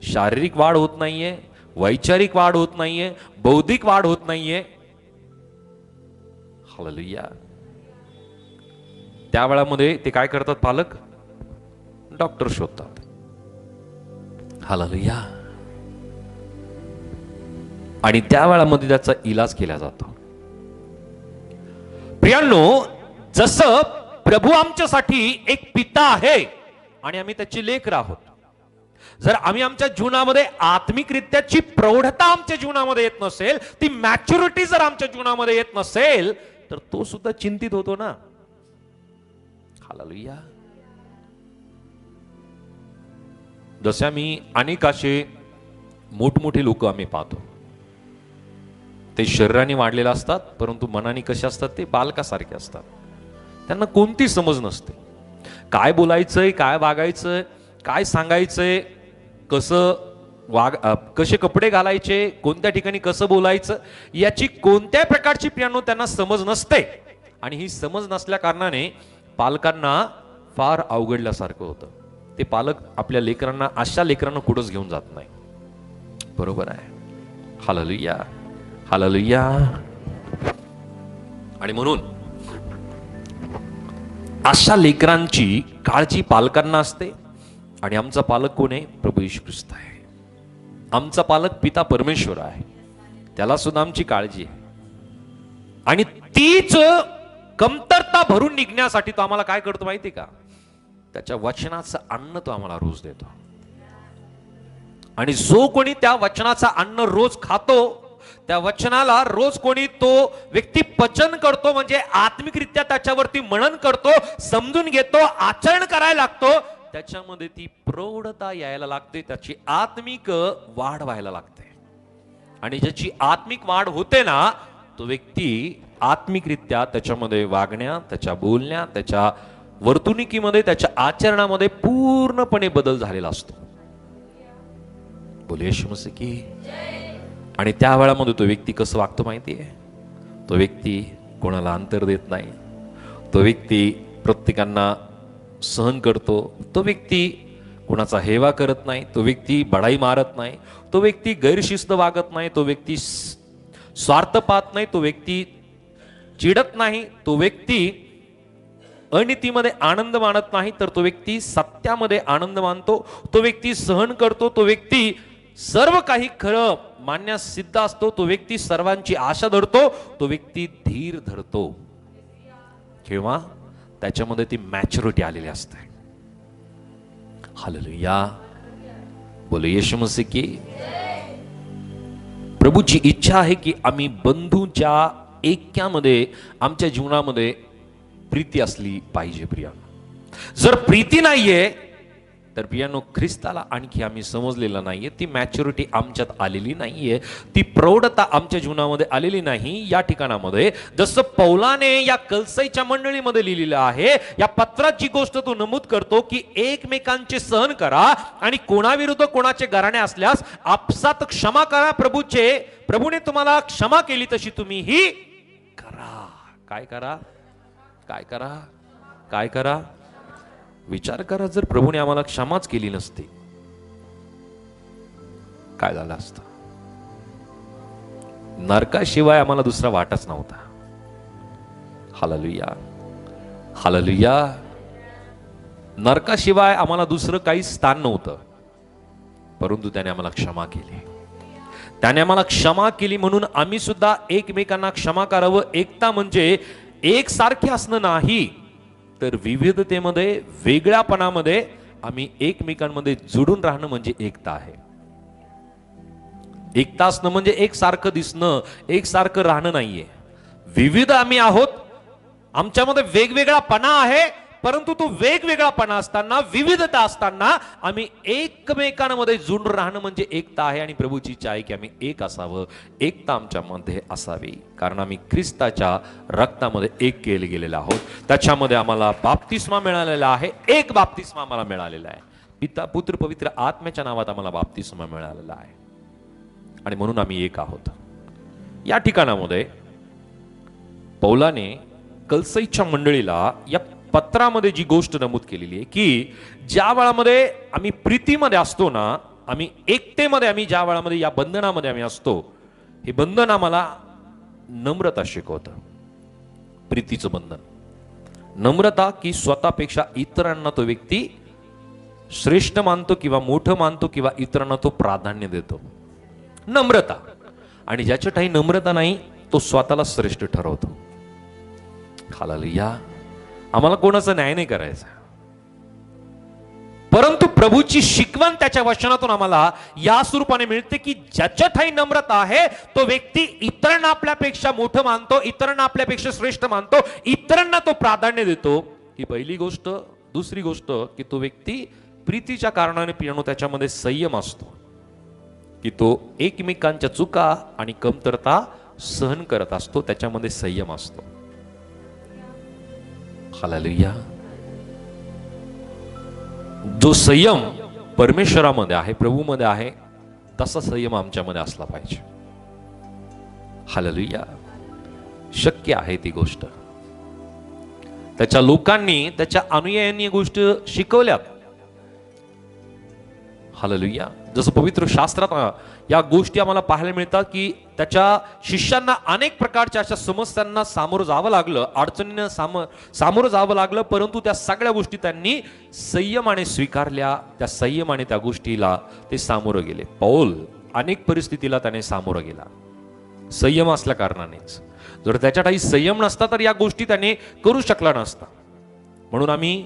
शारीरिक वाढ होत नाहीये, वैचारिक वाढ होत नाहीये, बौद्धिक वाढ होत नाहीये. हालेलुया. त्या वेळामध्ये ते काय करतात पालक? डॉक्टर शोधतात. हालेलुया. आणि त्या वेळामध्ये त्याचा इलाज केला जातो. प्रियांनो, जसं प्रभू आमच्यासाठी एक पिता आहे आणि आम्ही त्याचे लेकर आहोत, जर आम्ही आमच्या जीवनामध्ये आत्मिकरित्याची प्रौढता आमच्या जीवनामध्ये येत नसेल, ती मॅच्युरिटी जर आमच्या जीवनामध्ये येत नसेल, तर तो सुद्धा चिंतित होतो ना. हालेलुया. जसे आम्ही अनेक असे मोठमोठे लोक आम्ही पाहतो, ते शरीराने वाढलेले असतात परंतु मनाने कसे असतात? ते बालकासारखे असतात. त्यांना कोणती समज नसते. काय बोलायचंय, काय वागायचंय, काय सांगायचंय, कसे कपडे घालायचे, कोणत्या ठिकाणी कसं बोलायचं, याची कोणत्या प्रकारची प्रियांनो त्यांना समज नसते. आणि ही समज नसल्या कारणाने पालकांना फार अवघडल्यासारखं होतं. ते पालक आपल्या लेकरांना, अशा लेकरांना कुठंच घेऊन जात नाही. बरोबर आहे. Hallelujah, hallelujah. आणि म्हणून अशा लेकरांची काळजी पालकांना असते. आणि आमचा पालक कोण आहे? प्रभू येशू ख्रिस्त आहे. आमचा पालक पिता परमेश्वर आहे, त्याला सुद्धा आमची काळजी आहे. आणि तीच कमतरता भरून निघण्यासाठी तो आम्हाला काय करतो माहिती का? त्याच्या वचनाचं अन्न तो आम्हाला रोज देतो. आणि जो कोणी त्या वचनाचा अन्न रोज खातो, त्या वचनाला रोज कोणी तो व्यक्ती पचन करतो, म्हणजे आत्मिकरित्या त्याच्यावरती मनन करतो, समजून घेतो, आचरण करायला लागतो, त्याच्यामध्ये ती प्रौढता यायला लागते, त्याची आत्मिक वाढ व्हायला लागते. आणि ज्याची आत्मिक वाढ होते ना, तो व्यक्ती आत्मिकरित्या त्याच्यामध्ये वागण्या, त्याच्या बोलण्या, त्याच्या वर्तणुकीमध्ये, त्याच्या आचरणामध्ये पूर्णपणे बदल झालेला असतो. बोल येशू मसीह की. आणि त्या वेळामध्ये तो व्यक्ती कसं वागतो माहितीये? तो व्यक्ती कोणाला अंतर देत नाही, तो व्यक्ती प्रत्येकांना सहन करतो, तो व्यक्ती कोणाचा हेवा करत नाही, तो व्यक्ती बडाई मारत नाही, तो व्यक्ती गैरशिस्त वागत नाही, तो व्यक्ती स्वार्थ पाहत नाही, तो व्यक्ती चिडत नाही, तो व्यक्ती अनितीमध्ये आनंद मानत नाही, तर तो व्यक्ती सत्यामध्ये आनंद मानतो, तो व्यक्ती सहन करतो, तो व्यक्ती सर्व काही खरं मानण्यास सिद्ध असतो, तो व्यक्ती सर्वांची आशा धरतो, तो व्यक्ती धीर धरतो. किंवा त्याच्यामध्ये ती मॅच्युरिटी आलेली असते. हालेलुया. बोलो येशू मसीह की. प्रभूची इच्छा आहे की आम्ही बंधूच्या ऐक्यामध्ये, आमच्या जीवनामध्ये प्रीती असली पाहिजे. प्रियांनो, जर प्रीती नाहीये तर प्रियांनो, ख्रिस्ताला आणखी आम्ही समजलेला नाहीये, ती मॅच्युरिटी आमच्यात आलेली नाहीये, ती प्रौढता आमच्या जीवनामध्ये आलेली नाही. या ठिकाणामध्ये जसं पौलाने या कलसईच्या मंडळीमध्ये लिहिलेलं आहे, या पत्रात जी गोष्ट तो नमूद करतो की एकमेकांचे सहन करा आणि कोणाविरुद्ध कोणाचे गारणे असल्यास आपसात क्षमा करा, प्रभूने तुम्हाला क्षमा केली तशी तुम्हीही करा. काय करा? काय करा? काय करा? विचार करा, जर प्रभूने आम्हाला क्षमाच केली नसती काय झालं असतं? नरकाशिवाय आम्हाला दुसरा वाटच नव्हता. Hallelujah, hallelujah. नरकाशिवाय आम्हाला दुसरं काही स्थान नव्हतं, परंतु त्याने आम्हाला क्षमा केली. त्याने आम्हाला क्षमा केली म्हणून आम्ही सुद्धा एकमेकांना क्षमा करावं. एकता म्हणजे एकसारखे असणं नाही, तर विविधतेमध्ये, वेगळ्यापणामध्ये आम्ही एकमेकांमध्ये जुडून राहणं म्हणजे एकता आहे. एकता असणं म्हणजे एकसारखं दिसणं, एकसारखं राहणं नाहीये. विविध आम्ही आहोत, आमच्यामध्ये वेगवेगळापणा आहे, परंतु तो वेगवेगळापणा असताना, विविधता असताना आम्ही एकमेकांमध्ये जुळून राहणं म्हणजे एकता आहे. आणि प्रभूची इच्छा आहे की आम्ही एक असावं, एकता आमच्यामध्ये असावी, कारण आम्ही ख्रिस्ताच्या रक्तामध्ये एक केले गेलेले आहोत. त्याच्यामध्ये आम्हाला बाप्तिस्मा मिळालेला आहे. एक बाप्तिस्मा आम्हाला मिळालेला आहे. पिता पुत्र पवित्र आत्म्याच्या नावात आम्हाला बाप्तिस्मा मिळालेला आहे. आणि म्हणून आम्ही एक आहोत. या ठिकाणामध्ये पौलाने कलसईच्या मंडळीला या पत्रामध्ये जी गोष्ट नमूद केलेली आहे की ज्या वेळामध्ये आम्ही प्रीतीमध्ये असतो ना, आम्ही एकतेमध्ये, आम्ही ज्या वेळामध्ये या बंधनामध्ये आम्ही असतो, हे बंधन आम्हाला नम्रता शिकवतं. प्रीतीचं बंधन, नम्रता, की स्वतःपेक्षा इतरांना तो व्यक्ती श्रेष्ठ मानतो किंवा मोठं मानतो किंवा इतरांना तो प्राधान्य देतो. नम्रता. आणि ज्याच्या ठाई नम्रता नाही तो स्वतःला श्रेष्ठ ठरवतो. हालेलुया. आम्हाला कोणाचा न्याय नाही करायचा, परंतु प्रभूची शिकवण त्याच्या वचनातून आम्हाला या स्वरूपाने मिळते की ज्याच्या ठाई नम्रता आहे तो व्यक्ती इतरांना आपल्यापेक्षा मोठं मानतो, इतरांना आपल्यापेक्षा श्रेष्ठ मानतो, इतरांना तो प्राधान्य देतो. ही पहिली गोष्ट. दुसरी गोष्ट की तो व्यक्ती प्रीतीच्या कारणाने पियानो त्याच्यामध्ये संयम असतो, की तो एकमेकांच्या चुका आणि कमतरता सहन करत असतो, त्याच्यामध्ये संयम असतो. हालेलुया. जो संयम परमेश्वरामध्ये आहे, प्रभूमध्ये आहे, तसा संयम आमच्यामध्ये असला पाहिजे. हालेलुया. शक्य आहे ती गोष्ट. त्याच्या लोकांनी, त्याच्या अनुयायांनी गोष्ट शिकवल्यात. हालेलुया. जसं पवित्र शास्त्रात या गोष्टी आम्हाला पाहायला मिळतात की त्याच्या शिष्यांना अनेक प्रकारच्या अशा समस्यांना सामोरं जावं लागलं, अडचणींना सामोरं जावं लागलं, परंतु त्या सगळ्या गोष्टी त्यांनी संयमाने स्वीकारल्या. त्या संयमाने त्या गोष्टीला ते सामोरं गेले. पौल अनेक परिस्थितीला त्याने सामोरं गेला संयम असल्या कारणानेच. जर त्याच्या काही संयम नसता तर या गोष्टी त्याने करू शकला नसता. म्हणून आम्ही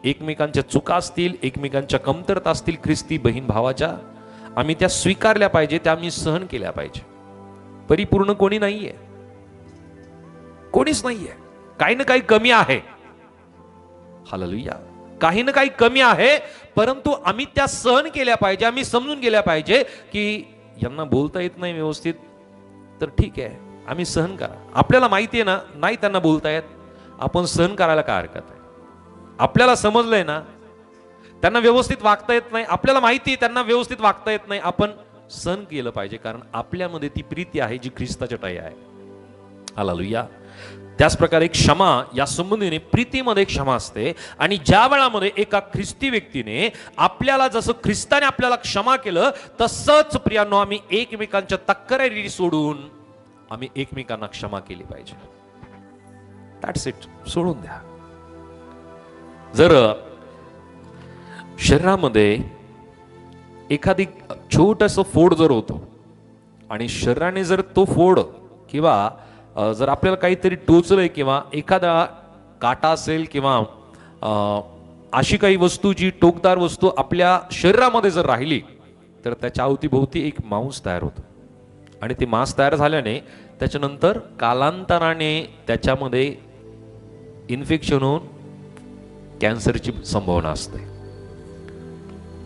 एकमेकांच्या चुका असतील, एकमेकांच्या कमतरता असतील, ख्रिस्ती बहीण भावाच्या, आम्ही त्या स्वीकारल्या पाहिजे, त्या आम्ही सहन केल्या पाहिजे. परिपूर्ण कोणी नाहीये, कोणीच नाहीये. काही ना काही कमी आहे. हालेलुया. काही ना काही कमी आहे, परंतु आम्ही त्या सहन केल्या पाहिजे. आम्ही समजून गेल्या पाहिजे की यांना बोलता येत नाही व्यवस्थित, तर ठीक आहे, आम्ही सहन करा. आपल्याला माहिती आहे ना, नाही त्यांना बोलता येत, आपण सहन करायला काय हरकत आहे. आपल्याला समजलंय ना, त्यांना व्यवस्थित वागता येत नाही, आपल्याला माहिती आहे त्यांना व्यवस्थित वागता येत नाही, आपण सहन केलं पाहिजे, कारण आपल्यामध्ये ती प्रीती आहे जी ख्रिस्ताच्या ठाई आहे. हालेलुया. त्याच प्रकारे क्षमा या संबंधीने प्रीतीमध्ये क्षमा असते. आणि ज्या वेळामध्ये एका ख्रिस्ती व्यक्तीने आपल्याला, जसं ख्रिस्ताने आपल्याला क्षमा केलं, तसंच प्रियांनो आम्ही एकमेकांच्या तक्रारी सोडून आम्ही एकमेकांना क्षमा केली पाहिजे. That's it. सोडून द्या. जर शरीरामध्ये एखादी छोटंसं फोड जर होतो आणि शरीराने जर तो फोड किंवा जर आपल्याला काहीतरी टोचलंय किंवा एखादा काटा असेल किंवा अशी काही वस्तू जी टोकदार वस्तू आपल्या शरीरामध्ये जर राहिली तर त्याच्या अवतीभोवती एक मांस तयार होतो. आणि ते मांस तयार झाल्याने त्याच्यानंतर कालांतराने त्याच्यामध्ये इन्फेक्शन होऊन कॅन्सरची संभावना असते.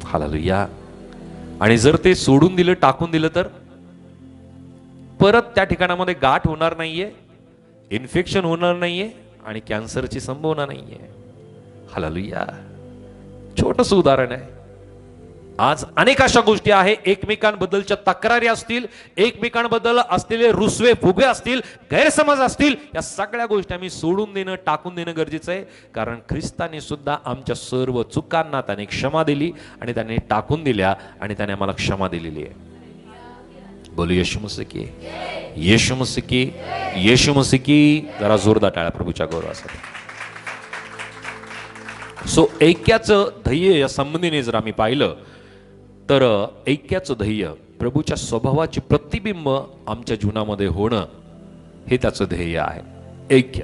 हालेलुया. आणि जर ते सोडून दिलं, टाकून दिलं, तर परत त्या ठिकाणामध्ये गाठ होणार नाहीये, इन्फेक्शन होणार नाहीये आणि कॅन्सरची संभावना नाहीये. हालेलुया. छोटंसं उदाहरण आहे. आज अनेक अशा गोष्टी आहे, एकमेकांबद्दलच्या तक्रारी असतील, एकमेकांबद्दल असलेले रुसवे फुगे असतील, गैरसमज असतील, या सगळ्या गोष्टी आम्ही सोडून देणं, टाकून देणं गरजेचं आहे. कारण ख्रिस्ताने सुद्धा आमच्या सर्व चुकांना त्याने क्षमा दिली आणि त्याने टाकून दिल्या आणि त्याने आम्हाला क्षमा दिलेली आहे. बोलू येशू मसीह की, येशू मसीह की, येशू मसीह की. जरा जोरदार टाळ्या प्रभूच्या गौरवासाठी. सो ऐक्याचं ध्येय या संबंधीने जर आम्ही पाहिलं तर ऐक्याचं ध्येय, प्रभूच्या स्वभावाचे प्रतिबिंब आमच्या जीवनामध्ये होणं, हे त्याचं ध्येय आहे. ऐक्य.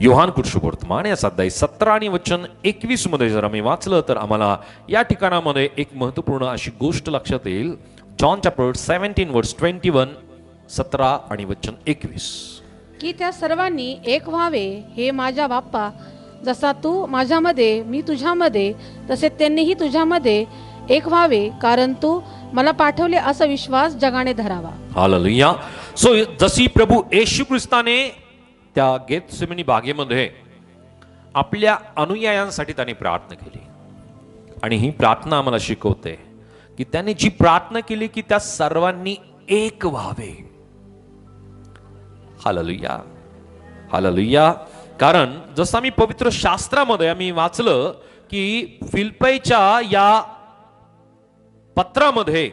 योहान कृष्णवर्तमान या अध्याय 17 आणि वचन 21 मध्ये जर आम्ही वाचलं तर आम्हाला या ठिकाणामध्ये एक महत्वपूर्ण अशी गोष्ट लक्षात येईल. जॉन चॅप्टर 17 वर्स 21, 17 आणि वचन 21. की त्या सर्वांनी एक व्हावे, हे माझ्या बाप्पा जसा तू माझ्यामध्ये मी तुझ्यामध्ये तसे त्यांनीही तुझ्यामध्ये एक व्हावे, कारण तू मला पाठवले असा विश्वास जगाने धरावा. हालेलुया. सो जशी प्रभू येशू ख्रिस्ताने त्या गेतसेमनी बागेमध्ये आपल्या अनुयायांसाठी त्याने प्रार्थना केली आणि ही प्रार्थना आम्हाला शिकवते की त्याने जी प्रार्थना केली की त्या सर्वांनी एक व्हावे. Hallelujah, hallelujah. कारण जसं आम्ही पवित्र शास्त्रामध्ये आम्ही वाचलं की फिलिप्पीच्या या पत्रामध्ये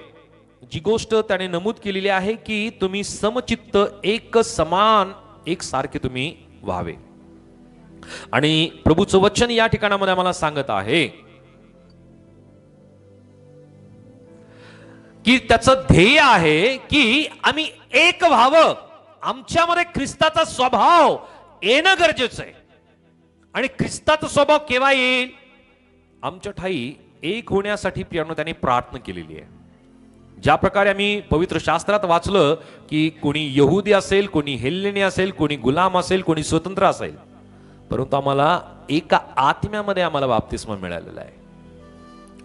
जी गोष्ट त्याने नमूद केलेली आहे की तुम्ही समचित्त, एक समान, एक सारखे तुम्ही व्हावे. आणि प्रभूचं वचन या ठिकाणामध्ये आम्हाला सांगत आहे की त्याचं ध्येय आहे की आम्ही एक व्हावं. आमच्यामध्ये ख्रिस्ताचा स्वभाव येणं गरजेचं आहे. आणि ख्रिस्ताचा स्वभाव केव्हा येईल? आमच्या ठाई एक होण्यासाठी प्रियानो त्याने प्रार्थना केलेली आहे. ज्या प्रकारे आम्ही पवित्र शास्त्रात वाचलं की कोणी यहुदी असेल, कोणी हेल्लेनी असेल, कोणी गुलाम असेल, कोणी स्वतंत्र असेल, परंतु आम्हाला एका आत्म्यामध्ये आम्हाला बाप्तिस्मा मिळालेला आहे.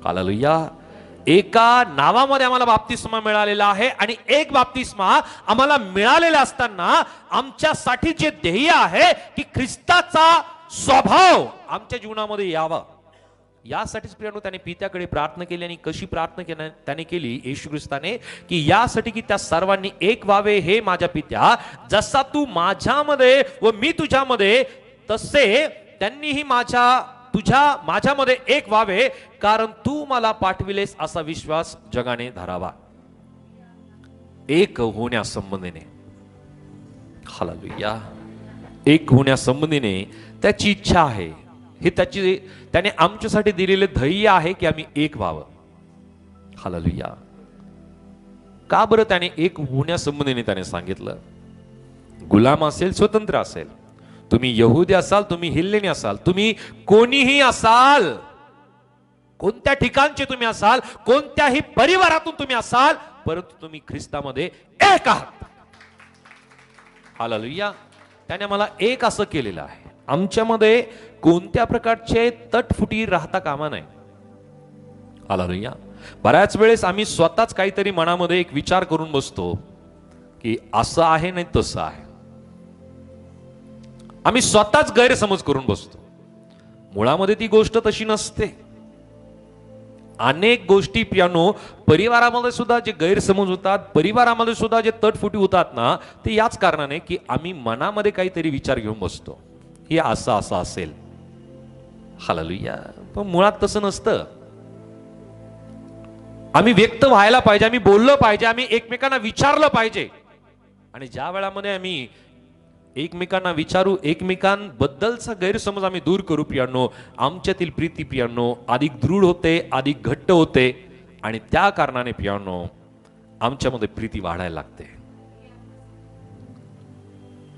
हालेलुया. एका नावामध्ये आम्हाला बाप्तिस्मा मिळालेला आहे आणि एक बाप्तिस्मा आम्हाला मिळालेला असताना आमच्यासाठी जे ध्येय आहे की ख्रिस्ताचा स्वभाव आमच्या जीवनामध्ये यावा, यासाठीच प्रियानो त्याने पित्याकडे प्रार्थना केली. आणि कशी प्रार्थना त्याने केली येशू ख्रिस्ताने? की यासाठी की त्या सर्वांनी एक व्हावे. हे माझ्या पित्या, जसा तू माझ्यामध्ये व मी तुझ्यामध्ये तसे त्यांनीही माझ्यामध्ये एक व्हावे, कारण तू मला पाठविलेस असा विश्वास जगाने धरावा. एक होण्यासंबंधीने, हालेलुया, एक होण्यासंबंधीने त्याची इच्छा आहे. हे त्याने आमच्यासाठी दिलेले ध्येय आहे की आम्ही एक व्हावं. हालेलुया. का बरं त्याने एक होण्यासंबंधीने त्याने सांगितलं? गुलाम असेल, स्वतंत्र असेल, तुम्ही यहुदी असाल, तुम्ही हेल्लेनी असाल, तुम्ही कोणीही असाल, कोणत्या ठिकाणचे तुम्ही असाल, कोणत्याही परिवारातून तुम्ही असाल, परंतु तुम्ही ख्रिस्तामध्ये एक आहात. हालेलुया. त्याने मला एक असं केलेलं आहे. आमच्यामध्ये कोणत्या प्रकारचे तटफुटी राहता कामा नये. हालेलुया. बऱ्याच वेळेस आम्ही स्वतःच काहीतरी मनामध्ये एक विचार करून बसतो की असं आहे नाही तसं आहे. आम्ही स्वतःच गैरसमज करून बसतो. मुळामध्ये ती गोष्ट तशी नसते. अनेक गोष्टी प्रियानो परिवारामध्ये सुद्धा जे गैरसमज होतात, परिवारामध्ये सुद्धा जे तटफुटी होतात ना, ते याच कारणाने की आम्ही मनामध्ये काहीतरी विचार घेऊन बसतो हे असं असं असेल. हालेलुया. पण मुळात तसं नसतं. आम्ही व्यक्त व्हायला पाहिजे, आम्ही बोललं पाहिजे, आम्ही एकमेकांना विचारलं पाहिजे. आणि ज्या वेळामध्ये आम्ही एकमेकांना विचारू, एकमेकांबद्दलचा गैरसमज आम्ही दूर करू प्रियानो, आमच्यातील प्रीती प्रियानो अधिक दृढ होते, अधिक घट्ट होते. आणि त्या कारणाने प्रियानो आमच्यामध्ये प्रीती वाढायला लागते.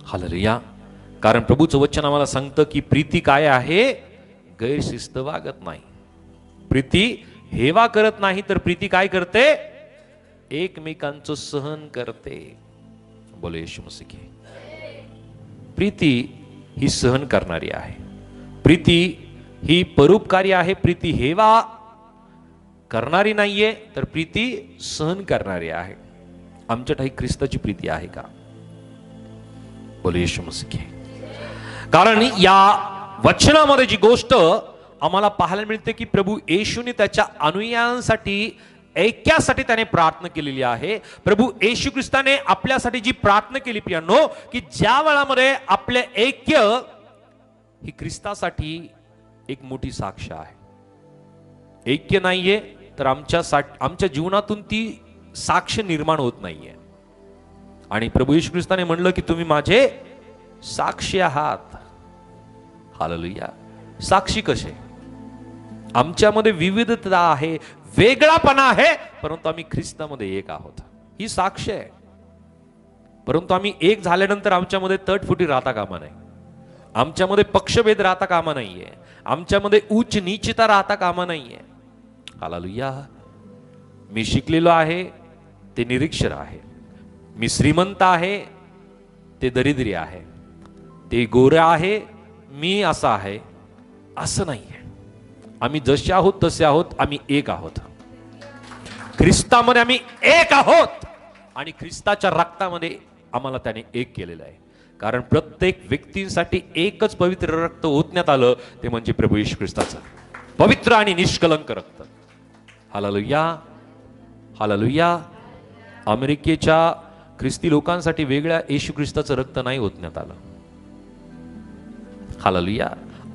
हालेलुया. कारण प्रभूचं वचन आम्हाला सांगतं की प्रीती काय आहे? गैरशिस्त वागत नाही. प्रीती हेवा करत नाही, तर प्रीती काय करते? एकमेकांचं सहन करते. बोले येशू मसीह की. प्रीती ही सहन करणारी आहे. प्रीती ही परोपकारी आहे. प्रीती हेवा करणारी नाहीये, तर प्रीती सहन करणारी आहे. आमच्या ठाई ख्रिस्ताची प्रीती आहे का? बोले येशू मसीह की. कारण या वचनामध्ये जी गोष्ट आम्हाला पाहायला मिळते की प्रभू येशूने त्याच्या अनुयायांसाठी ऐक्यासाठी त्याने प्रार्थना केलेली आहे. प्रभू येशू ख्रिस्ताने आपल्यासाठी जी प्रार्थना केली प्रियानो, की ज्या वेळामध्ये आपले ऐक्य ही ख्रिस्तासाठी एक मोठी साक्ष आहे. ऐक्य नाहीये तर आमच्या जीवनातून ती साक्ष निर्माण होत नाहीये. आणि प्रभू येशू ख्रिस्ताने म्हणलं की तुम्ही माझे साक्षी आहात. हालेलुया. साक्षी कसे? आमच्यामध्ये विविधता आहे, वेगळापणा आहे, परंतु आम्ही ख्रिस्तामध्ये एक आहोत, ही साक्ष आहे. परंतु आम्ही एक झाल्यानंतर आमच्यामध्ये तटफुटी राहता कामा नाही, आमच्यामध्ये पक्षभेद राहता कामा नाहीये, आमच्यामध्ये उच्च नीचता राहता कामा नाहीये. हालेलुया. मी शिकलेलो आहे, ते निरीक्षर आहे. मी श्रीमंत आहे, ते दरिद्री आहे. ते गोरा आहे, मी असा आहे. असं नाहीये. आम्ही जसे आहोत तसे आहोत, आम्ही एक आहोत. ख्रिस्तामध्ये आम्ही एक आहोत आणि ख्रिस्ताच्या रक्तामध्ये आम्हाला त्याने एक केलेलं आहे. कारण प्रत्येक व्यक्तीसाठी एकच पवित्र रक्त ओतण्यात आलं, ते म्हणजे प्रभू येशू ख्रिस्ताचं पवित्र आणि निष्कलंक रक्त. Hallelujah, hallelujah. अमेरिकेच्या ख्रिस्ती लोकांसाठी वेगळ्या येशू ख्रिस्ताचं रक्त नाही ओतण्यात आलं. हालेलुया.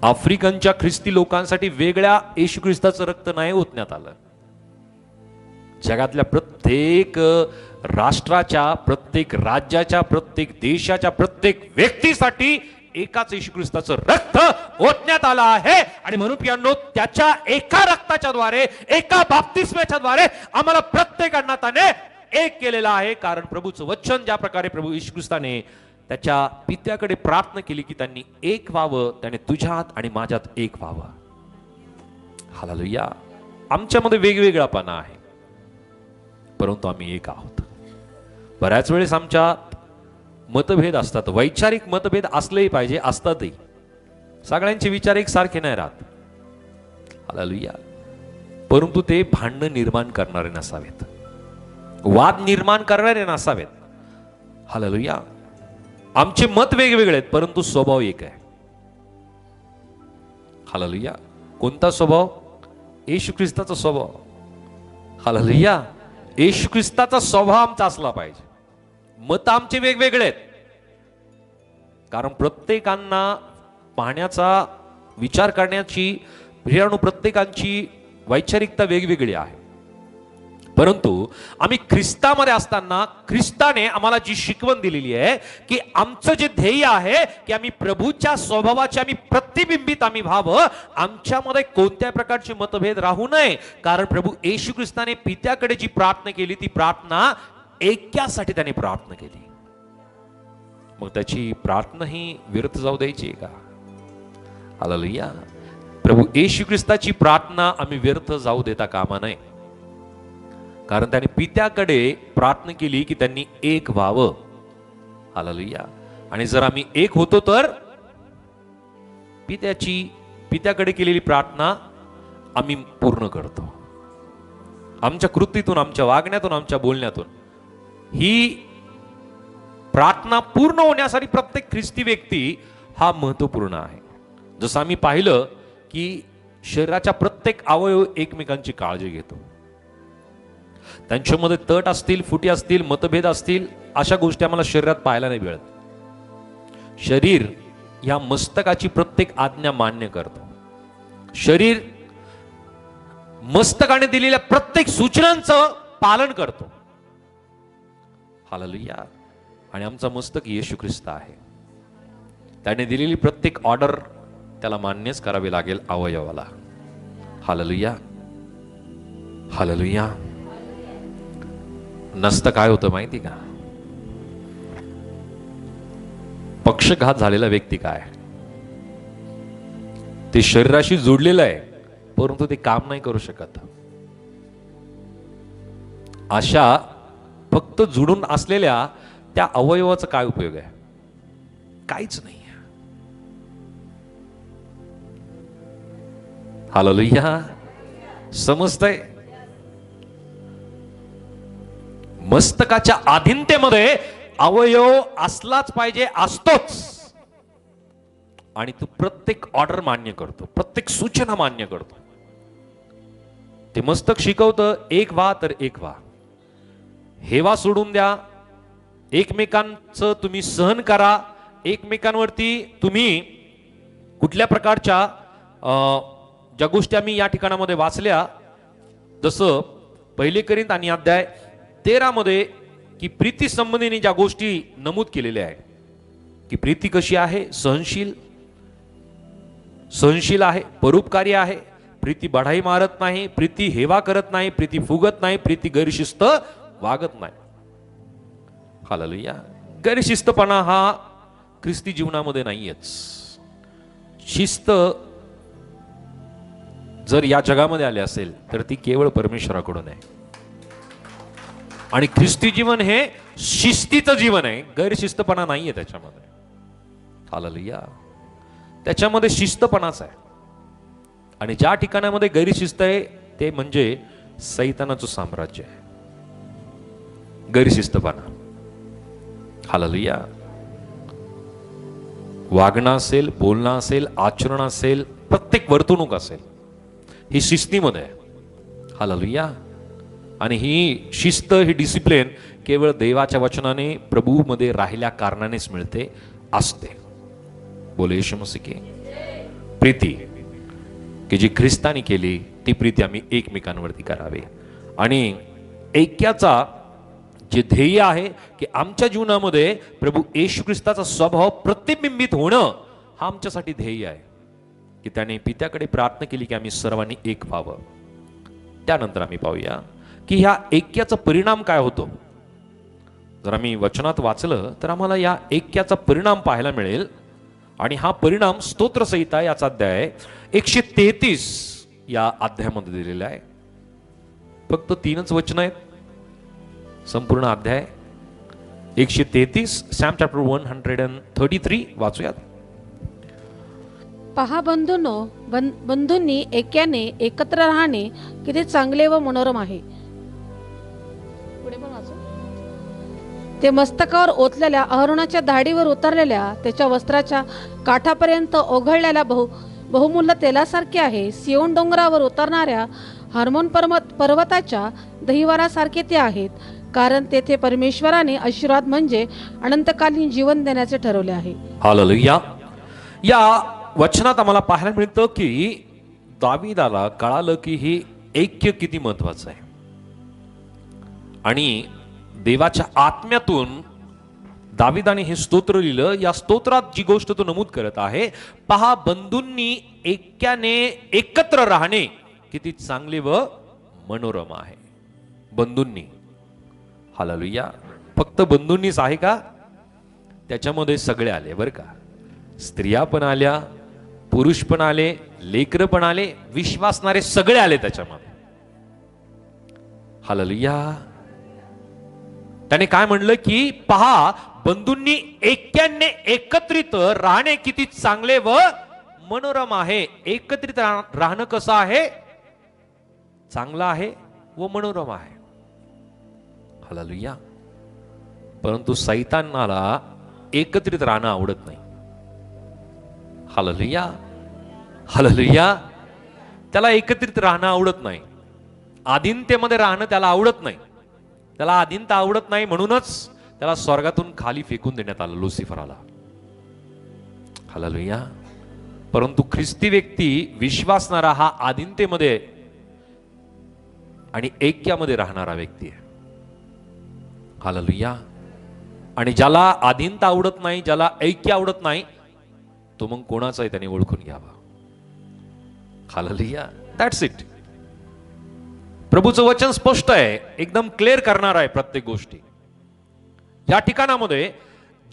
आफ्रिकनच्या ख्रिस्ती लोकांसाठी वेगळ्या येशू ख्रिस्ताचं रक्त नाही ओतण्यात आलं. जगातल्या प्रत्येक राष्ट्राच्या, प्रत्येक राज्याच्या, प्रत्येक देशाच्या, प्रत्येक व्यक्तीसाठी एकाच येशू ख्रिस्ताचं रक्त ओतण्यात आलं आहे. आणि म्हणून प्रियांनो, त्याच्या एका रक्ताच्या द्वारे, एका बाप्तिस्म्याच्या द्वारे आम्हाला प्रत्येकांना त्याने एक केलेलं आहे. कारण प्रभूचं वचन ज्या प्रकारे प्रभू येशू ख्रिस्ताने त्याच्या पित्याकडे प्रार्थना केली की त्यांनी एक व्हावं, त्याने तुझ्यात आणि माझ्यात एक व्हावं. हालेलुया. आमच्यामध्ये वेगवेगळापणा आहे, परंतु आम्ही एक आहोत. बऱ्याच वेळेस आमच्यात मतभेद असतात, वैचारिक मतभेद असलेही पाहिजे, असतातही. सगळ्यांचे विचार एक सारखे नाही राहत. हालेलुया. परंतु ते भांडण निर्माण करणारे नसावेत, वाद निर्माण करणारे नसावेत. हालेलुया. आमचे मत वेगवेगळे आहेत, परंतु स्वभाव एक आहे. हालेलुया. कोणता स्वभाव? येशू ख्रिस्ताचा स्वभाव. हालेलुया. येशू ख्रिस्ताचा स्वभाव आमचा असला पाहिजे. मत आमचे वेगवेगळे आहेत, कारण प्रत्येकांना पाहण्याचा, विचार करण्याची, प्रत्येकांची वैचारिकता वेगवेगळी आहे. परंतु आम्ही ख्रिस्तामध्ये असताना ख्रिस्ताने आम्हाला जी शिकवण दिलेली आहे की आमचं जे ध्येय आहे की आम्ही प्रभूच्या स्वभावाचे आम्ही प्रतिबिंबित आम्ही व्हावं, आमच्यामध्ये कोणत्या प्रकारचे मतभेद राहू नये. कारण प्रभू येशू ख्रिस्ताने पित्याकडे जी प्रार्थना केली, ती प्रार्थना ऐक्यासाठी त्याने प्रार्थना केली. मग त्याची प्रार्थना ही व्यर्थ जाऊ द्यायची का? हालेलुया. प्रभू येशू ख्रिस्ताची प्रार्थना आम्ही व्यर्थ जाऊ देता कामा नये. कारण त्याने पित्याकडे प्रार्थना केली की त्यांनी एक व्हावं. हालेलुया. आणि जर आम्ही एक होतो तर पित्याकडे केलेली प्रार्थना आम्ही पूर्ण करतो. आमच्या कृतीतून, आमच्या वागण्यातून, आमच्या बोलण्यातून ही प्रार्थना पूर्ण होण्यासाठी प्रत्येक ख्रिस्ती व्यक्ती हा महत्वपूर्ण आहे. जसं आम्ही पाहिलं की शरीराच्या प्रत्येक अवयव एकमेकांची काळजी घेतो. त्यांच्यामध्ये तट असतील, फुटी असतील, मतभेद असतील, अशा गोष्टी आम्हाला शरीरात पाहायला नाही मिळत. शरीर या मस्तकाची प्रत्येक आज्ञा मान्य करतो. शरीर मस्तकाने दिलेल्या प्रत्येक सूचनांचं पालन करतो. हालेलुया. आणि आमचा मस्तक येशू ख्रिस्त आहे. त्याने दिलेली प्रत्येक ऑर्डर त्याला मान्यच करावी लागेल अवयवाला. Hallelujah, hallelujah. नसतं काय होतं माहिती का? पक्षघात झालेला व्यक्ती काय, ते शरीराशी जोडलेलं आहे परंतु ते काम नाही करू शकत. अशा फक्त जुडून असलेल्या त्या अवयवाचा काय उपयोग आहे? काहीच नाही. हालेलुया. समजतंय? मस्तकाच्या अधीनतेमध्ये अवयव असलाच पाहिजे, असतोच. आणि तू प्रत्येक ऑर्डर मान्य करतो, प्रत्येक सूचना मान्य करतो. ते मस्तक शिकवतं, एक व्हा तर एक व्हा, हेवा सोडून द्या, एकमेकांचं तुम्ही सहन करा, एकमेकांवरती तुम्ही कुठल्या प्रकारच्या ज्या गोष्टी आम्ही या ठिकाणामध्ये वाचल्या, जसं 1 कोरिंथ आणि अध्याय 13 मध्ये की प्रीती संबंधीने ज्या गोष्टी नमूद केलेल्या आहे की प्रीती कशी आहे, सहनशील आहे, परोपकारी आहे, प्रीती बढाई मारत नाही, प्रीती हेवा करत नाही, प्रीती फुगत नाही, प्रीती गैरशिस्त वागत नाही. हालेलुया. गैरशिस्तपणा हा ख्रिस्ती जीवनामध्ये नाहीयेच. शिस्त जर या जगामध्ये आली असेल तर ती केवळ परमेश्वराकडून आहे. आणि ख्रिस्ती जीवन हे शिस्तीचं जीवन आहे, गैरशिस्तपणा नाहीये त्याच्यामध्ये. हालेलुया. त्याच्यामध्ये शिस्तपणाच आहे. आणि ज्या ठिकाणामध्ये गैरशिस्त आहे ते म्हणजे सैतानाचं साम्राज्य आहे, गैरशिस्तपणा. हालेलुया. वागणं असेल, बोलणं असेल, आचरण असेल, प्रत्येक वर्तणूक असेल, ही शिस्तीमध्ये आहे. हालेलुया. आणि ही शिस्त, ही डिसिप्लिन केवळ देवाच्या वचनाने प्रभूमध्ये राहिल्या कारणानेच मिळते असते. बोले येशू मसीह की प्रीती की जी ख्रिस्तानी केली ती प्रीती आम्ही एकमेकांवरती करावी. आणि ऐक्याचा जे ध्येय आहे की आमच्या जीवनामध्ये प्रभू येशू ख्रिस्ताचा स्वभाव प्रतिबिंबित होणं, हा आमच्यासाठी ध्येय आहे. की त्याने पित्याकडे प्रार्थना केली की आम्ही सर्वांनी एक व्हावं. त्यानंतर आम्ही पाहूया की ह्या ऐक्याचा परिणाम काय होतो. जर आम्ही वचनात वाचलं तर आम्हाला या ऐक्याचा परिणाम पाहायला मिळेल. आणि हा परिणाम स्तोत्रसंहिता याचा अध्याय 133 या अध्यायामध्ये दिलेला आहे. फक्त 3च वचन आहेत संपूर्ण अध्याय 133. Sam chapter 133 वाचूयात. पहा बंधूंनो, बंधूंनी ऐक्याने एकत्र राहणे किती चांगले व मनोरम आहे. पुढे पण वाचू. ते मस्तकावर ओतलेल्या अहरोनाच्या दाढीवर उतरलेल्या त्याच्या वस्त्राच्या काठापर्यंत ओघळलेल्या बहुमूल्य तेलासारखे आहे. सियोन डोंगरावर उतरणाऱ्या हार्मोन पर्वताच्या दहिवारासारखे ते आहेत, कारण तेथे परमेश्वराने आशीर्वाद म्हणजे अनंतकालीन जीवन देण्याचे ठरवले आहे. हालेलुया. या वचनात आम्हाला पाहायला मिळतं की दावीदाला कळालं की ही ऐक्य किती महत्वाचं आहे. आणि देवाच्या आत्म्यातून दावीदाने हे स्तोत्र लिहिलं. या स्तोत्रात जी गोष्ट तो नमूद करत आहे, पहा बंधूंनी ऐक्याने एकत्र राहणे किती चांगले व मनोरम आहे. बंधूंनी. हालेलुया. फक्त बंधूंनीच आहे का? त्याच्यामध्ये सगळे आले बरं का. स्त्रिया पण आल्या, पुरुष पण आले, लेकरं पण आले, विश्वासणारे सगळे आले त्याच्यामध्ये. हालेलुया. त्याने काय म्हणलं की पहा बंधूंनी ऐक्याने एकत्रित राहणे किती चांगले व मनोरम आहे. एकत्रित राहणं कसं आहे? चांगलं आहे व मनोरम आहे. हालेलुया. परंतु सैतानाला एकत्रित राहणं आवडत नाही. हालेलुया. हालेलुया. त्याला एकत्रित राहणं आवडत नाही. आधीनतेमध्ये राहणं त्याला आवडत नाही. त्याला आधीनता आवडत नाही, म्हणूनच त्याला स्वर्गातून खाली फेकून देण्यात आलं, लुसिफराला. हालेलुया. परंतु ख्रिस्ती व्यक्ती, विश्वासणारा हा आधीनतेमध्ये आणि ऐक्यामध्ये राहणारा व्यक्ती आहे. हालेलुया. आणि ज्याला आधीनता आवडत नाही, ज्याला ऐक्य आवडत नाही, तो मग कोणाचाही त्याने ओळखून घ्यावा. हालेलुया. That's it. प्रभूचं वचन स्पष्ट आहे, एकदम क्लिअर करणार आहे प्रत्येक गोष्टी. या ठिकाणामध्ये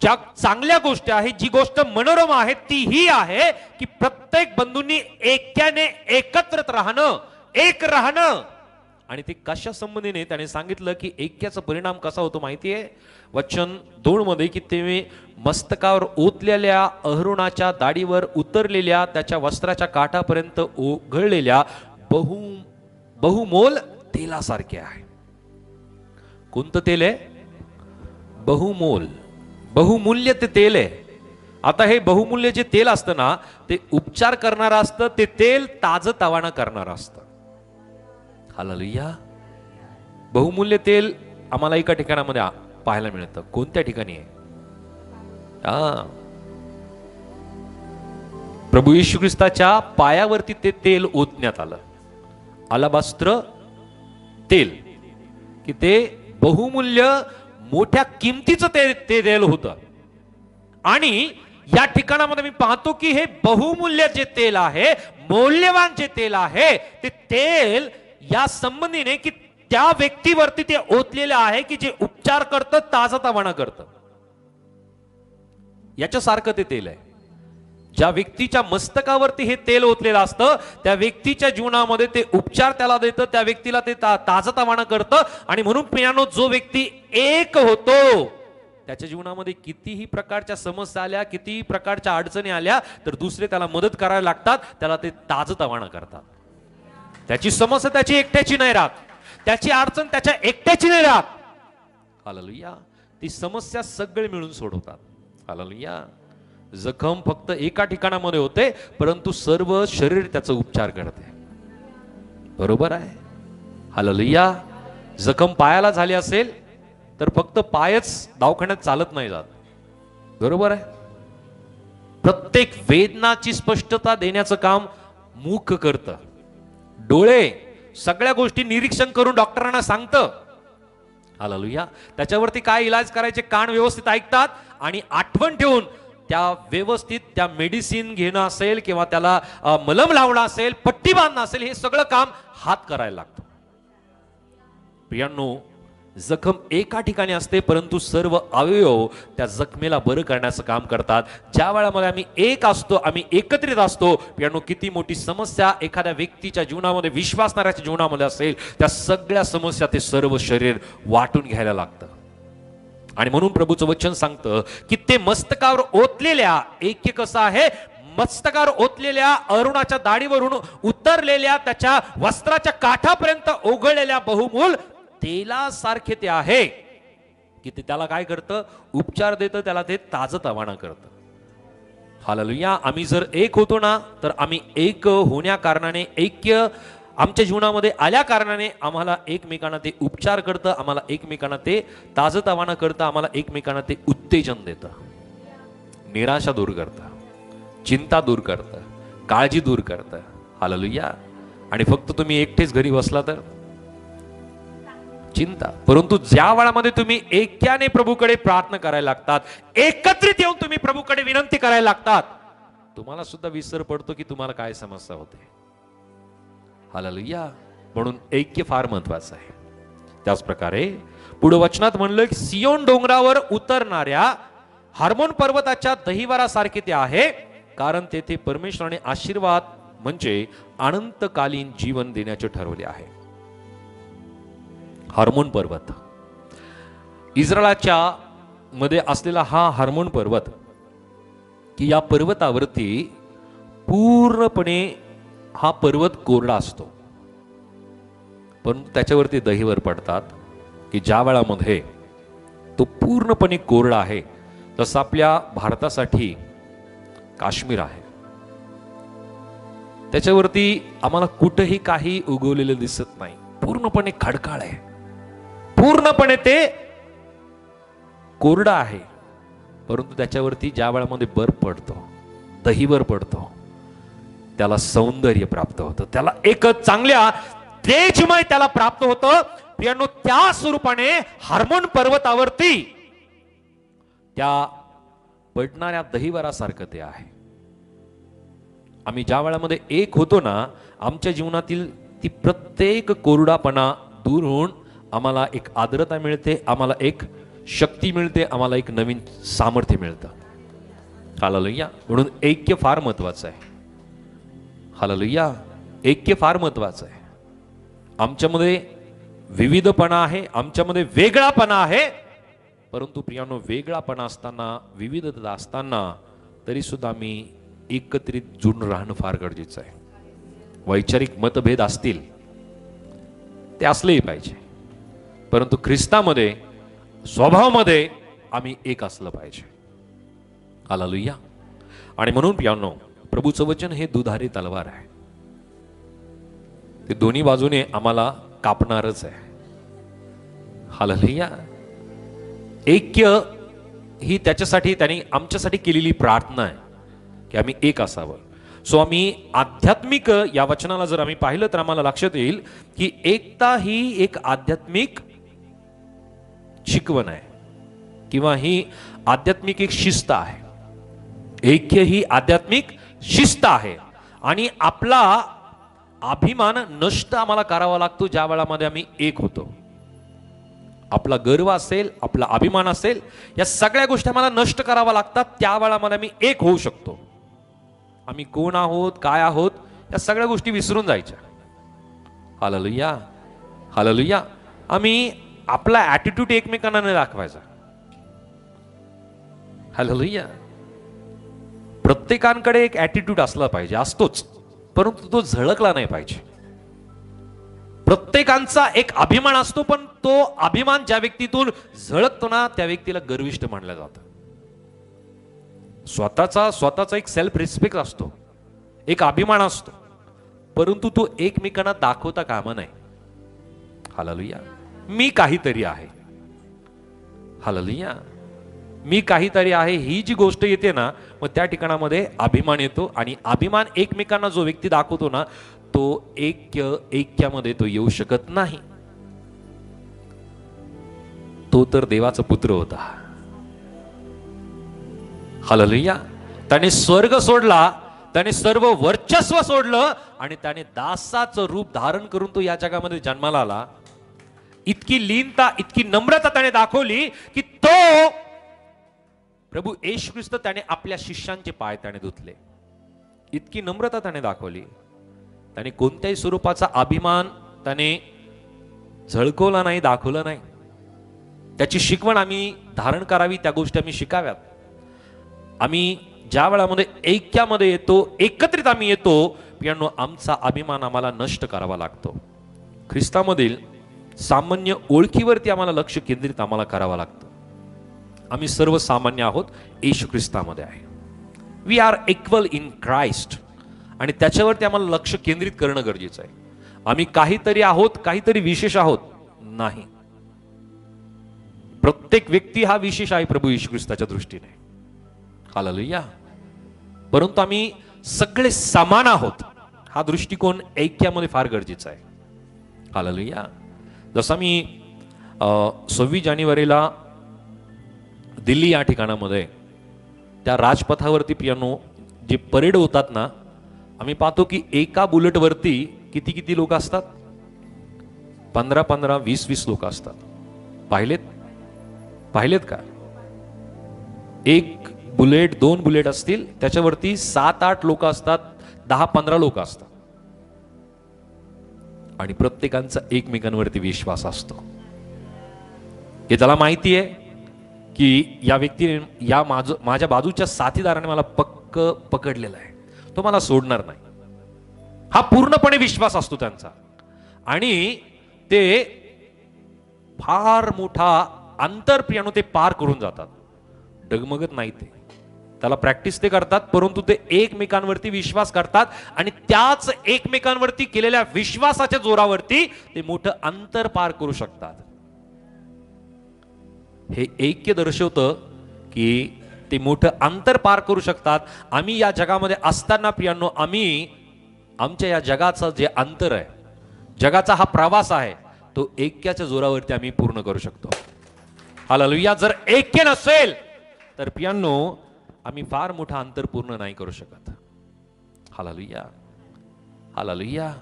ज्या चांगल्या गोष्टी आहेत, जी गोष्ट मनोरम आहे ती ही आहे की प्रत्येक बंधूंनी ऐक्याने एकत्रित राहणं, एक राहणं. आणि ते कशा संबंधीने त्याने सांगितलं की ऐक्याचा परिणाम कसा होतो माहितीये? वचन 2 मध्ये की ते मस्तकावर ओतलेल्या अहरोनाच्या दाढीवर उतरलेल्या त्याच्या वस्त्राच्या काठापर्यंत ओघळलेल्या बहुमोल तेलासारखे आहे. कोणतं तेल आहे? बहुमोल, बहुमूल्य ते तेल आहे. आता हे बहुमूल्य जे तेल असतं ना, ते उपचार करणारं असतं, ते तेल ताजं तवाना करणारं असतं. हालेलुया. बहुमूल्य तेल आम्हाला एका ठिकाणामध्ये पाहायला मिळतं. कोणत्या ठिकाणी आहे? प्रभू येशू ख्रिस्ताच्या पायावरती ते तेल ओतण्यात आलं. अलाबास्त्र तेल, की ते बहुमूल्य मोठ्या किमतीचं ते तेल होतं. आणि या ठिकाणामध्ये मी पाहतो की हे बहुमूल्य जे तेल आहे, मौल्यवान जे तेल आहे, ते तेल या संबंधीने की त्या व्यक्तीवरती ते ओतलेलं आहे की जे उपचार करतं, ताजतवाना करतं. याच्यासारखं ते तेल आहे. ज्या व्यक्तीच्या मस्तकावरती हे तेल ओतलेलं असतं, त्या व्यक्तीच्या जीवनामध्ये ते उपचार त्याला देतं, त्या व्यक्तीला ते ताजतवाना करतं. आणि म्हणून प्रियानो, जो व्यक्ती एक होतो त्याच्या जीवनामध्ये कितीही प्रकारच्या समस्या आल्या, कितीही प्रकारच्या अडचणी आल्या, तर दुसरे त्याला मदत करायला लागतात, त्याला ते ताजतवाना करतात. त्याची समस्या त्याची एकट्याची नाही राहत, त्याची अडचण त्याच्या एकट्याची नाही राहत. हालेलुया. ती समस्या सगळे मिळून सोडवतात. हालेलुया. जखम फक्त एका ठिकाणामध्ये होते, परंतु सर्व शरीर त्याचा उपचार करते. बरोबर आहे. हालेलुया. जखम पायाला झाली असेल तर फक्त पायच दवाखान्यात चालत नाही जात. बरोबर आहे. प्रत्येक वेदनाची स्पष्टता देण्याचं काम मुख करतं. डोळे सगळ्या गोष्टी निरीक्षण करून डॉक्टरांना सांगतं. हालेलुया. त्याच्यावरती काय इलाज करायचे कान व्यवस्थित ऐकतात आणि आठवण ठेवून त्या व्यवस्थित त्या मेडिसिन घेणं असेल किंवा त्याला मलम लावणं असेल, पट्टी बांधणं असेल, हे सगळं काम हात करायला लागतं. प्रियांनो, जखम एका ठिकाणी असते, परंतु सर्व अवयव त्या जखमेला बरं करण्याचं काम करतात. ज्या वेळामध्ये आम्ही एक असतो, आम्ही एकत्रित असतो, प्रियांनो, किती मोठी समस्या एखाद्या व्यक्तीच्या जीवनामध्ये, विश्वासणाऱ्याच्या जीवनामध्ये असेल, त्या सगळ्या समस्या ते सर्व शरीर वाटून घ्यायला लागतं. आणि म्हणून प्रभूचं वचन सांगतं की ते मस्तकावर ओतलेल्या, ऐक्य कसं आहे, मस्तकावर ओतलेल्या अरुणाच्या दाढीवरून उतरलेल्या त्याच्या वस्त्राच्या काठापर्यंत ओघळलेल्या बहुमूल तेलासारखे ते आहे की ते त्याला काय करतं, उपचार देतं, त्याला ते ताजतवाना करतं. हालेलुया. आम्ही जर एक होतो ना, तर आम्ही एक होण्या कारणाने, ऐक्य आमच्या जीवनामध्ये आल्या कारणाने आम्हाला एकमेकांना ते उपचार करतं, आम्हाला एकमेकांना ते ताजतवाना करतं, आम्हाला एकमेकांना ते उत्तेजन देतं, निराशा दूर करतं, चिंता दूर करतं, काळजी दूर करतं. हालेलुया. आणि फक्त तुम्ही एकटेच घरी बसला तर चिंता, परंतु ज्या वेळामध्ये तुम्ही ऐक्याने प्रभूकडे प्रार्थना करायला लागतात, एकत्रित येऊन तुम्ही प्रभूकडे विनंती करायला लागतात, तुम्हाला सुद्धा विसर पडतो की तुम्हाला काय समस्या होते. हालेलुया. म्हणून ऐक्य फार महत्वाचं आहे. त्याच प्रकारे पुढे वचनात म्हणलं की सियोन डोंगरावर उतरणाऱ्या हार्मोन पर्वताच्या दहिवारासारखे ते आहे, कारण तेथे परमेश्वराने आशीर्वाद म्हणजे अनंतकालीन जीवन देण्याचे ठरवले आहे. हार्मोन पर्वत, इस्रायलाच्या मध्ये असलेला हा हार्मोन पर्वत, की या पर्वतावरती पूर्णपणे हा पर्वत कोरडा असतो, पण त्याच्यावरती दहीवर पडतात की ज्या वेळामध्ये तो पूर्णपणे कोरडा आहे, तसं आपल्या भारतासाठी काश्मीर आहे. त्याच्यावरती आम्हाला कुठेही काही उगवलेलं दिसत नाही, पूर्णपणे खडकाळ आहे, पूर्णपणे ते कोरडा आहे. परंतु त्याच्यावरती ज्या वेळामध्ये बर्फ पडतो, दहीवर पडतो, त्याला सौंदर्य प्राप्त होतं, त्याला एक चांगल्या तेजमय त्याला प्राप्त होतं. प्रियांनो, त्या स्वरूपाने हार्मोन पर्वतावरती त्या पडणाऱ्या दहीवरासारखं ते आहे. आम्ही ज्या वेळामध्ये एक होतो ना, आमच्या जीवनातील ती प्रत्येक कोरडापणा दूर होऊन आम्हाला एक आर्द्रता मिळते, आम्हाला एक शक्ती मिळते, आम्हाला एक नवीन सामर्थ्य मिळतं. हालेलुया. म्हणून ऐक्य फार महत्वाचं आहे. हालेलुया. ऐक्य फार महत्वाचं आहे. आमच्यामध्ये विविधपणा आहे, आमच्यामध्ये वेगळापणा आहे, परंतु प्रियांनो, वेगळापणा असताना, विविधता असताना तरी सुद्धा आम्ही एकत्रित जुळून राहणं फार गरजेचं आहे. वैचारिक मतभेद असतील ते असलेही पाहिजे, परंतु ख्रिस्तामध्ये, स्वभावामध्ये आम्ही एक असलं पाहिजे. हालेलुया. आणि म्हणून प्रियांनो, प्रभूचं वचन हे दुधारी तलवार आहे, ते दोन्ही बाजूने आम्हाला कापणारच आहे. हालेलुया. ऐक्य ही त्याच्यासाठी त्यांनी आमच्यासाठी केलेली प्रार्थना आहे की आम्ही एक असावं. सो आम्ही आध्यात्मिक या वचनाला जर आम्ही पाहिलं तर आम्हाला लक्षात येईल की एकता ही एक आध्यात्मिक शिकवण आहे किंवा ही आध्यात्मिक एक शिस्त आहे. ऐक्य ही आध्यात्मिक शिस्त आहे. आणि आपला अभिमान नष्ट आम्हाला करावा लागतो ज्या वेळामध्ये आम्ही एक होतो. आपला गर्व असेल, आपला अभिमान असेल, या सगळ्या गोष्टी आम्हाला नष्ट कराव्या लागतात. त्या वेळामध्ये आम्ही एक होऊ शकतो. आम्ही कोण आहोत, काय आहोत, या सगळ्या गोष्टी विसरून जायच्या. हालेलुया. हालेलुया. आम्ही आपला ॲटिट्यूड एकमेकांना नाही दाखवायचा. हालेलुया. प्रत्येकाकडे एक ऍटिट्यूड असला पाहिजे, असतोच, परंतु तो झळकला नाही पाहिजे. प्रत्येकाचा एक अभिमान असतो, पण तो अभिमान ज्या व्यक्तीतून झळकतो ना त्या व्यक्तीला गर्विष्ठ मानलं जातं. स्वतःचा एक सेल्फ रिस्पेक्ट असतो, एक अभिमान असतो, परंतु तो एकमेकांना दाखवता कामा नाही. हालेलुया. मी काहीतरी आहे. हालेलुया. मी काहीतरी आहे ही जी गोष्ट येते ना, मग त्या ठिकाणामध्ये अभिमान येतो, आणि अभिमान एकमेकांना जो व्यक्ती दाखवतो ना तो ऐक्यामध्ये तो येऊ शकत नाही. तो तर देवाचा पुत्र होता. हालेलुया. त्याने स्वर्ग सोडला, त्याने सर्व वर्चस्व सोडलं, आणि त्याने दासाचं रूप धारण करून तो या जगामध्ये जन्माला आला. इतकी लीनता, इतकी नम्रता त्याने दाखवली की तो प्रभू येशू ख्रिस्त त्याने आपल्या शिष्यांचे पाय त्याने धुतले. इतकी नम्रता त्याने दाखवली. त्याने कोणत्याही स्वरूपाचा अभिमान त्याने झळकवला नाही, दाखवला नाही. त्याची शिकवण आम्ही धारण करावी, त्या गोष्टी आम्ही शिकाव्यात. आम्ही ज्या वेळामध्ये ऐक्यामध्ये येतो, एकत्रित आम्ही येतो, पियानो आमचा अभिमान आम्हाला नष्ट करावा लागतो. ख्रिस्तामधील सामान्य ओळखीवरती आम्हाला लक्ष केंद्रित आम्हाला करावं लागतं. आम्ही सर्व सामान्य आहोत, येशू ख्रिस्तामध्ये आहे. We are equal in Christ, आणि त्याच्यावरती आम्हाला लक्ष केंद्रित करणं गरजेचं आहे. आम्ही काहीतरी आहोत, काहीतरी विशेष आहोत नाही. प्रत्येक व्यक्ती हा विशेष आहे प्रभू येशू ख्रिस्ताच्या दृष्टीने. हालेलुया. परंतु आम्ही सगळे समान आहोत, हा दृष्टिकोन ऐक्यामध्ये फार गरजेचा आहे. हालेलुया. जसं मी 26 जानेवारीला दिल्ली या ठिकाणामध्ये त्या राजपथावरती पियानो जे परेड होतात ना, आम्ही पाहतो की एका बुलेटवरती किती लोक असतात? 15 20 लोक असतात. पाहिलेत का? एक बुलेट, 2 बुलेट असतील, त्याच्यावरती 7-8 लोक असतात, 10-15 लोक असतात, आणि प्रत्येकांचा एकमेकांवरती विश्वास असतो. हे त्याला माहिती आहे की या व्यक्तीने, या माझ्या बाजूच्या साथीदाराने मला पक्क पकडलेलं आहे, तो मला सोडणार नाही. हा पूर्णपणे विश्वास असतो त्यांचा, आणि ते फार मोठा अंतर पियानो ते पार करून जातात. डगमगत नाही ते, त्याला प्रॅक्टिस ते करतात, परंतु ते एकमेकांवरती विश्वास करतात, आणि त्याच एकमेकांवरती केलेल्या विश्वासाच्या जोरावरती ते मोठं अंतर पार करू शकतात. हे ऐक्य दर्शवतं की ते मोठं अंतर पार करू शकतात. आम्ही या जगामध्ये असताना पियानो, आम्ही आमच्या या जगाचं जे अंतर आहे, जगाचा हा प्रवास आहे, तो ऐक्याच्या जोरावरती आम्ही पूर्ण करू शकतो. हालेलुया. जर ऐक्य नसेल तर पियानो आम्ही फार मोठा अंतर पूर्ण नाही करू शकत. हालेलुया. हालेलुया.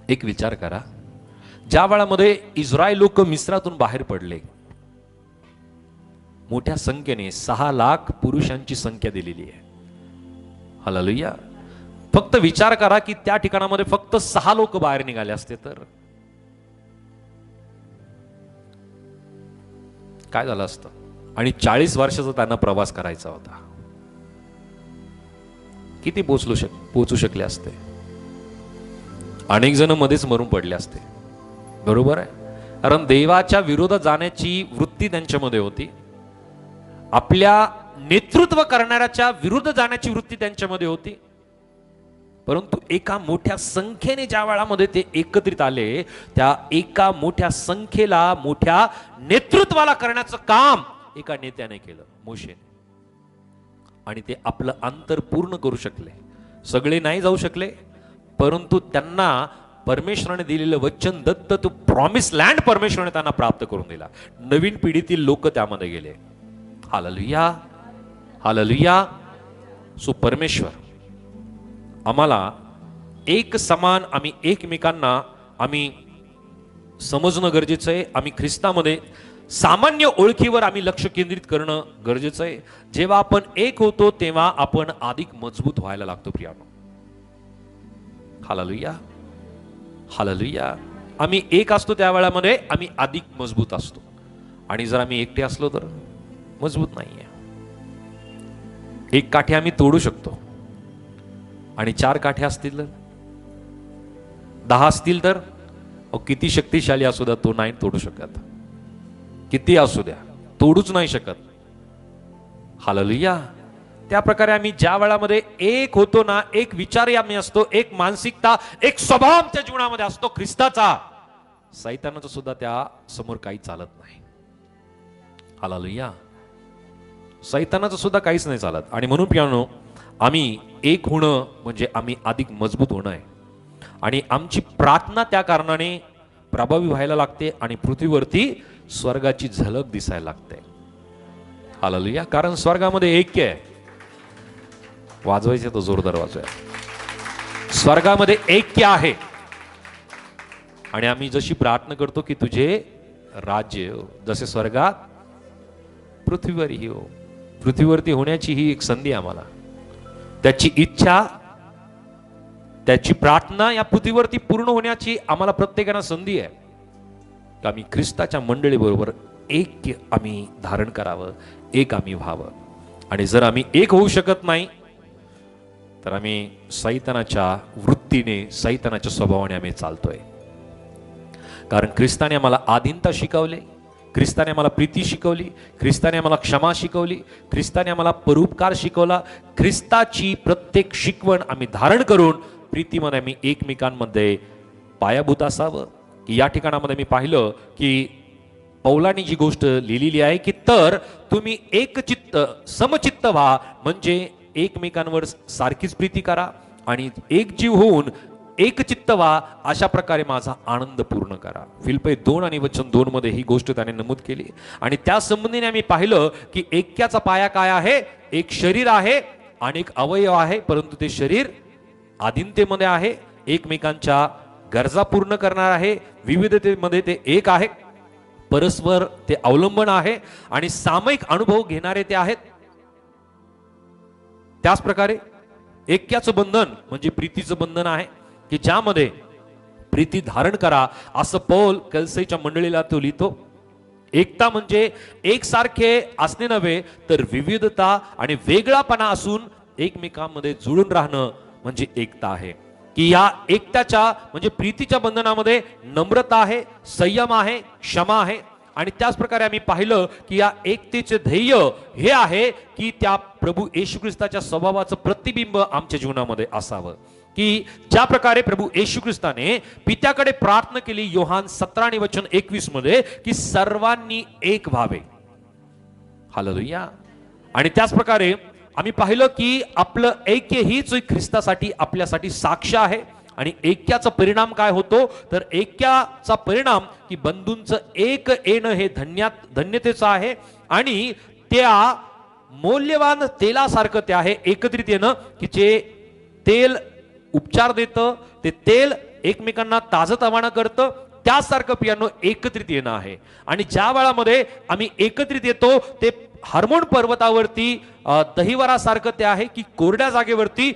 एक विचार करा, ज्या वेळामध्ये इस्रायल लोक मिस्रातून बाहेर पडले, मोठ्या संख्येने 6 लाख पुरुषांची संख्या दिलेली आहे. हालेलुया. फक्त विचार करा की त्या ठिकाणामध्ये फक्त 6 लोक बाहेर निघाले असते तर काय झालं असतं? आणि 40 वर्षाचा त्यांना प्रवास करायचा होता. किती पोहोचू शकले असते? अनेक जण मध्येच मरून पडले असते. बरोबर आहे, कारण देवाच्या विरोधात जाण्याची वृत्ती त्यांच्यामध्ये होती. आपल्या नेतृत्व करणाऱ्याच्या विरुद्ध जाण्याची वृत्ती त्यांच्यामध्ये होती. परंतु एका मोठ्या संख्येने ज्या वेळामध्ये ते एकत्रित आले, त्या एका मोठ्या संख्येला, मोठ्या नेतृत्वाला करण्याचं काम एका नेत्याने केलं, मोशेने, आणि ते आपलं अंतर पूर्ण करू शकले. सगळे नाही जाऊ शकले, परंतु त्यांना परमेश्वराने दिलेलं वचन दत्त, तो प्रॉमिस लँड परमेश्वराने त्यांना प्राप्त करून दिला. नवीन पिढीतील लोक त्यामध्ये गेले. हालेलुया. हालेलुया. सो परमेश्वर आम्हाला एक समान, आम्ही एकमेकांना आम्ही समजणं गरजेचं आहे. आम्ही ख्रिस्तामध्ये सामान्य ओळखीवर आम्ही लक्ष केंद्रित करणं गरजेचं आहे. जेव्हा आपण एक होतो तेव्हा आपण अधिक मजबूत व्हायला लागतो प्रियानो. हालेलुया. हालेलुया. आम्ही एक असतो त्या वेळामध्ये आम्ही अधिक मजबूत असतो, आणि जर आम्ही एकटे असलो तर मजबूत नाहीये. एक काठी आम्ही तोडू शकतो आणि 4 काठी असतील तर, 10 असतील तर, किती शक्तिशाली असू द्या तो नाही तोडू शकत. किती असू द्या तोडूच नाही शकत. हालेलुया. त्या प्रकारे आम्ही ज्या वेळामध्ये एक होतो ना, एक विचार आम्ही असतो, एक मानसिकता, एक स्वभाव आमच्या जीवनामध्ये असतो ख्रिस्ताचा, सैतानाचं सुद्धा त्या समोर काही चालत नाही. हालेलुया. सैतानाचं सुद्धा काहीच नाही चालत. आणि म्हणून प्रियानो, आम्ही एक होणं म्हणजे आम्ही अधिक मजबूत होणं आहे. आणि आमची प्रार्थना त्या कारणाने प्रभावी व्हायला लागते आणि पृथ्वीवरती स्वर्गाची झलक दिसायला लागते. हालेलुया. कारण स्वर्गामध्ये ऐक्य आहे. वाजवायचे तो जोरदार वाजवाय. स्वर्गामध्ये ऐक्य आहे. आणि आम्ही जशी प्रार्थना करतो की तुझे राज्य जसे स्वर्गात पृथ्वीवरही हो, पृथ्वीवरती होण्याची ही एक संधी आम्हाला, त्याची इच्छा, त्याची प्रार्थना या पृथ्वीवरती पूर्ण होण्याची आम्हाला प्रत्येकाला संधी आहे. की आम्ही ख्रिस्ताच्या मंडळी बरोबर एक आम्ही धारण करावं, एक आम्ही व्हावं. आणि जर आम्ही एक होऊ शकत नाही तर आम्ही सैतानाच्या वृत्तीने, सैतानाच्या स्वभावाने आम्ही चालतोय. कारण ख्रिस्ताने आम्हाला आधीनता शिकवले, ख्रिस्ताने आम्हाला प्रीती शिकवली, ख्रिस्ताने आम्हाला क्षमा शिकवली, ख्रिस्ताने आम्हाला परोपकार शिकवला. ख्रिस्ताची प्रत्येक शिकवण आम्ही धारण करून प्रीतीमध्ये आम्ही एकमेकांमध्ये पायाभूत असावं. की या ठिकाणामध्ये मी पाहिलं की पौलानी जी गोष्ट लिहिलेली आहे की तर तुम्ही एकचित्त समचित्त व्हा, म्हणजे एकमेकांवर सारखीच प्रीती करा आणि एक जीव होऊन एकचित्त व्हा, अशा प्रकारे माझा आनंद पूर्ण करा. फिलिप्पी 2 आणि वचन 2 मध्ये ही गोष्ट त्याने नमूद केली. आणि त्या संबंधीने आम्ही पाहिलं की ऐक्याचा पाया काय आहे. एक शरीर आहे, अनेक अवयव आहे, परंतु ते शरीर आधीनतेमध्ये आहे, एकमेकांच्या गरजा पूर्ण करणार आहे, विविधतेमध्ये ते एक आहे, परस्पर ते अवलंबन आहे आणि सामायिक अनुभव घेणारे ते आहेत. त्याच प्रकारे ऐक्याचं बंधन म्हणजे प्रीतीचं बंधन आहे की ज्यामध्ये प्रीती धारण करा, असं पौल कलसेच्या मंडळीला तो लिहितो. एकता म्हणजे एकसारखे असणे नव्हे तर विविधता आणि वेगळापणा असून एकमेकांमध्ये जुळून राहणं म्हणजे एकता आहे. की या एकताच्या म्हणजे प्रीतीच्या बंधनामध्ये नम्रता आहे, संयम आहे, क्षमा आहे. आणि त्याच प्रकारे आम्ही पाहिलं की या एकतेचे ध्येय हे आहे की त्या प्रभू येशू ख्रिस्ताच्या स्वभावाचं प्रतिबिंब आमच्या जीवनामध्ये असावं. की ज्या प्रकारे प्रभू येशू ख्रिस्ताने पित्याकडे प्रार्थना केली योहान 17 आणि वचन 21 मध्ये की सर्वांनी एक व्हावे. हालेलुया. आणि त्याच प्रकारे आम्ही पाहिलं की आपलं ऐक्य हीच ख्रिस्तासाठी आपल्यासाठी साक्ष आहे. आणि ऐक्याचा परिणाम काय होतो तर ऐक्याचा परिणाम की बंधूंचं एक येणं हे धन्यतेचं आहे. आणि त्या मौल्यवान तेलासारखं ते आहे एकत्रित येणं की जे तेल उपचार देतं, ते तेल एकमेकांना ताजतवाना करतं, त्यासारखं पियानो एकत्रित येणं आहे. आणि ज्या वेळामध्ये आम्ही एकत्रित येतो ते हार्मोन पर्वतावरती दहिवरासारखं ते आहे की कोरड्या जागेवरती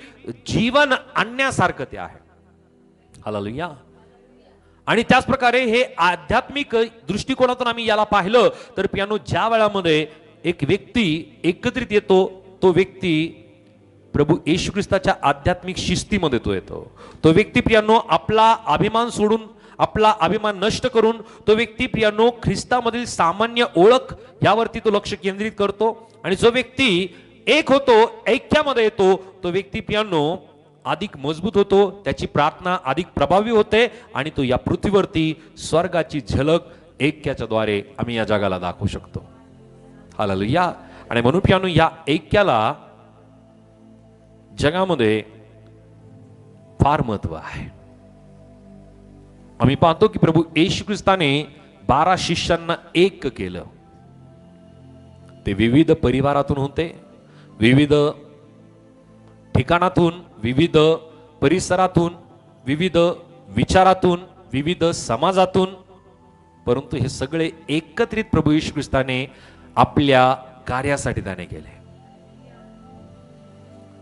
जीवन आणण्यासारखं ते आहे. हालेलुया. आणि त्याच प्रकारे हे आध्यात्मिक दृष्टिकोनातून आम्ही याला पाहिलं तर पियानो ज्या वेळामध्ये एक व्यक्ती एकत्रित येतो तो व्यक्ती प्रभू येशू ख्रिस्ताच्या आध्यात्मिक शिस्तीमध्ये तो येतो. तो व्यक्ती प्रियानो आपला अभिमान सोडून, आपला अभिमान नष्ट करून तो व्यक्ती प्रियानो ख्रिस्तामधील सामान्य ओळख यावरती तो लक्ष केंद्रित करतो. आणि जो व्यक्ती एक होतो, ऐक्यामध्ये येतो, तो व्यक्ती प्रियानो अधिक मजबूत होतो, त्याची प्रार्थना अधिक प्रभावी होते आणि तो या पृथ्वीवरती स्वर्गाची झलक ऐक्याच्या द्वारे आम्ही या जगाला दाखवू शकतो. हालेलुया. आणि म्हणून प्रियानो या ऐक्याला जगामध्ये फार महत्व आहे. आम्ही पाहतो की प्रभू येशू ख्रिस्ताने 12 शिष्यांना एक केलं. ते विविध परिवारातून होते, विविध ठिकाणातून, विविध परिसरातून, विविध विचारातून, विविध समाजातून, परंतु हे सगळे एकत्रित प्रभू येशू ख्रिस्ताने आपल्या कार्यासाठी त्याने केले.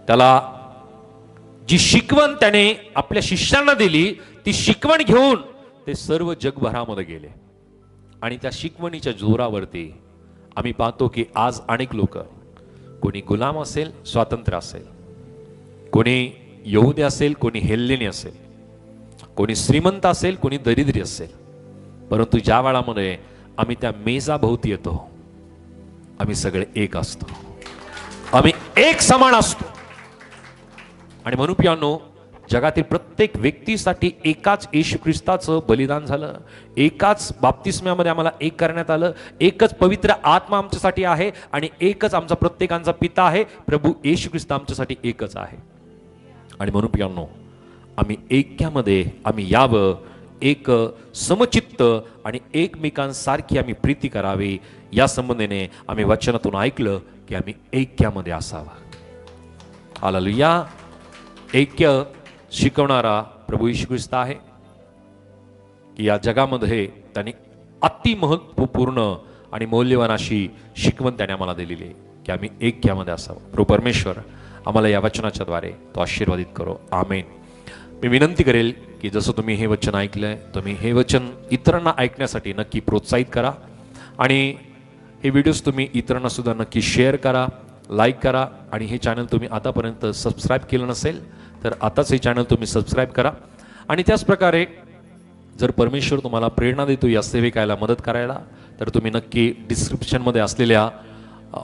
त्याला जी शिकवण त्याने आपल्या शिष्यांना दिली ती शिकवण घेऊन ते सर्व जगभरामध्ये गेले आणि त्या शिकवणीच्या जोरावरती आम्ही पाहतो की आज अनेक लोक, कोणी गुलाम असेल, स्वातंत्र्य असेल, कोणी यहुदी असेल, कोणी हेल्लेनी असेल, कोणी श्रीमंत असेल, कोणी दरिद्री असेल, परंतु ज्या वेळामध्ये आम्ही त्या मेजाभोवती येतो, आम्ही सगळे एक असतो, आम्ही एक समान असतो. आणि म्हणून पियानो, जगातील प्रत्येक व्यक्तीसाठी एकाच येशू ख्रिस्ताचं बलिदान झालं, एकाच बाप्तिस्म्यामध्ये आम्हाला एक करण्यात आलं, एकच पवित्र आत्मा आमच्यासाठी आहे आणि एकच आमचा प्रत्येकांचा पिता आहे, प्रभू येशू ख्रिस्त आमच्यासाठी एकच आहे. आणि म्हणून पियानो, आम्ही ऐक्यामध्ये आम्ही यावं, एक समचित्त आणि एकमेकांसारखी आम्ही प्रीती करावी, या संबंधीने आम्ही वचनातून ऐकलं की आम्ही ऐक्यामध्ये असावं. हालेलुया. ऐक्य शिकवणारा प्रभू येशू ख्रिस्त आहे की या जगामध्ये त्यांनी अति महत्वपूर्ण आणि मौल्यवान अशी शिकवण त्याने आम्हाला दिलेली आहे की आम्ही ऐक्यामध्ये असावं. प्रभू परमेश्वर आम्हाला या वचनाच्या द्वारे तो आशीर्वादित करो. आमेन. मी विनंती करेल की जसं तुम्ही हे वचन ऐकलंय, तुम्ही हे वचन इतरांना ऐकण्यासाठी नक्की प्रोत्साहित करा आणि हे व्हिडिओज तुम्ही इतरांना सुद्धा नक्की शेअर करा, लाईक करा. आणि हे चॅनल तुम्ही आतापर्यंत सबस्क्राईब केलं नसेल तर आताच हे चॅनल तुम्ही सबस्क्राईब करा. आणि त्याच प्रकारे जर परमेश्वर तुम्हाला प्रेरणा देतो या सेवेकायला मदत करायला, तर तुम्ही नक्की डिस्क्रिप्शनमध्ये असलेल्या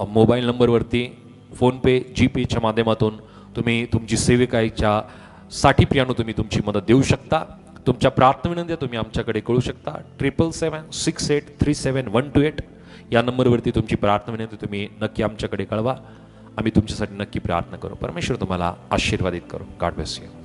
मोबाईल नंबरवरती फोनपे, जीपेच्या माध्यमातून तुम्ही तुमची सेवेकाईच्या साठी पियानो तुम्ही तुमची मदत देऊ शकता. तुमच्या प्रार्थना विनंत्या तुम्ही आमच्याकडे कळू शकता. 77768371128 या नंबरवरती तुमची प्रार्थना विनंती तुम्ही नक्की आमच्याकडे कळवा. आम्ही तुमच्यासाठी नक्की प्रार्थना करू. परमेश्वर तुम्हाला आशीर्वादित करू. God bless you.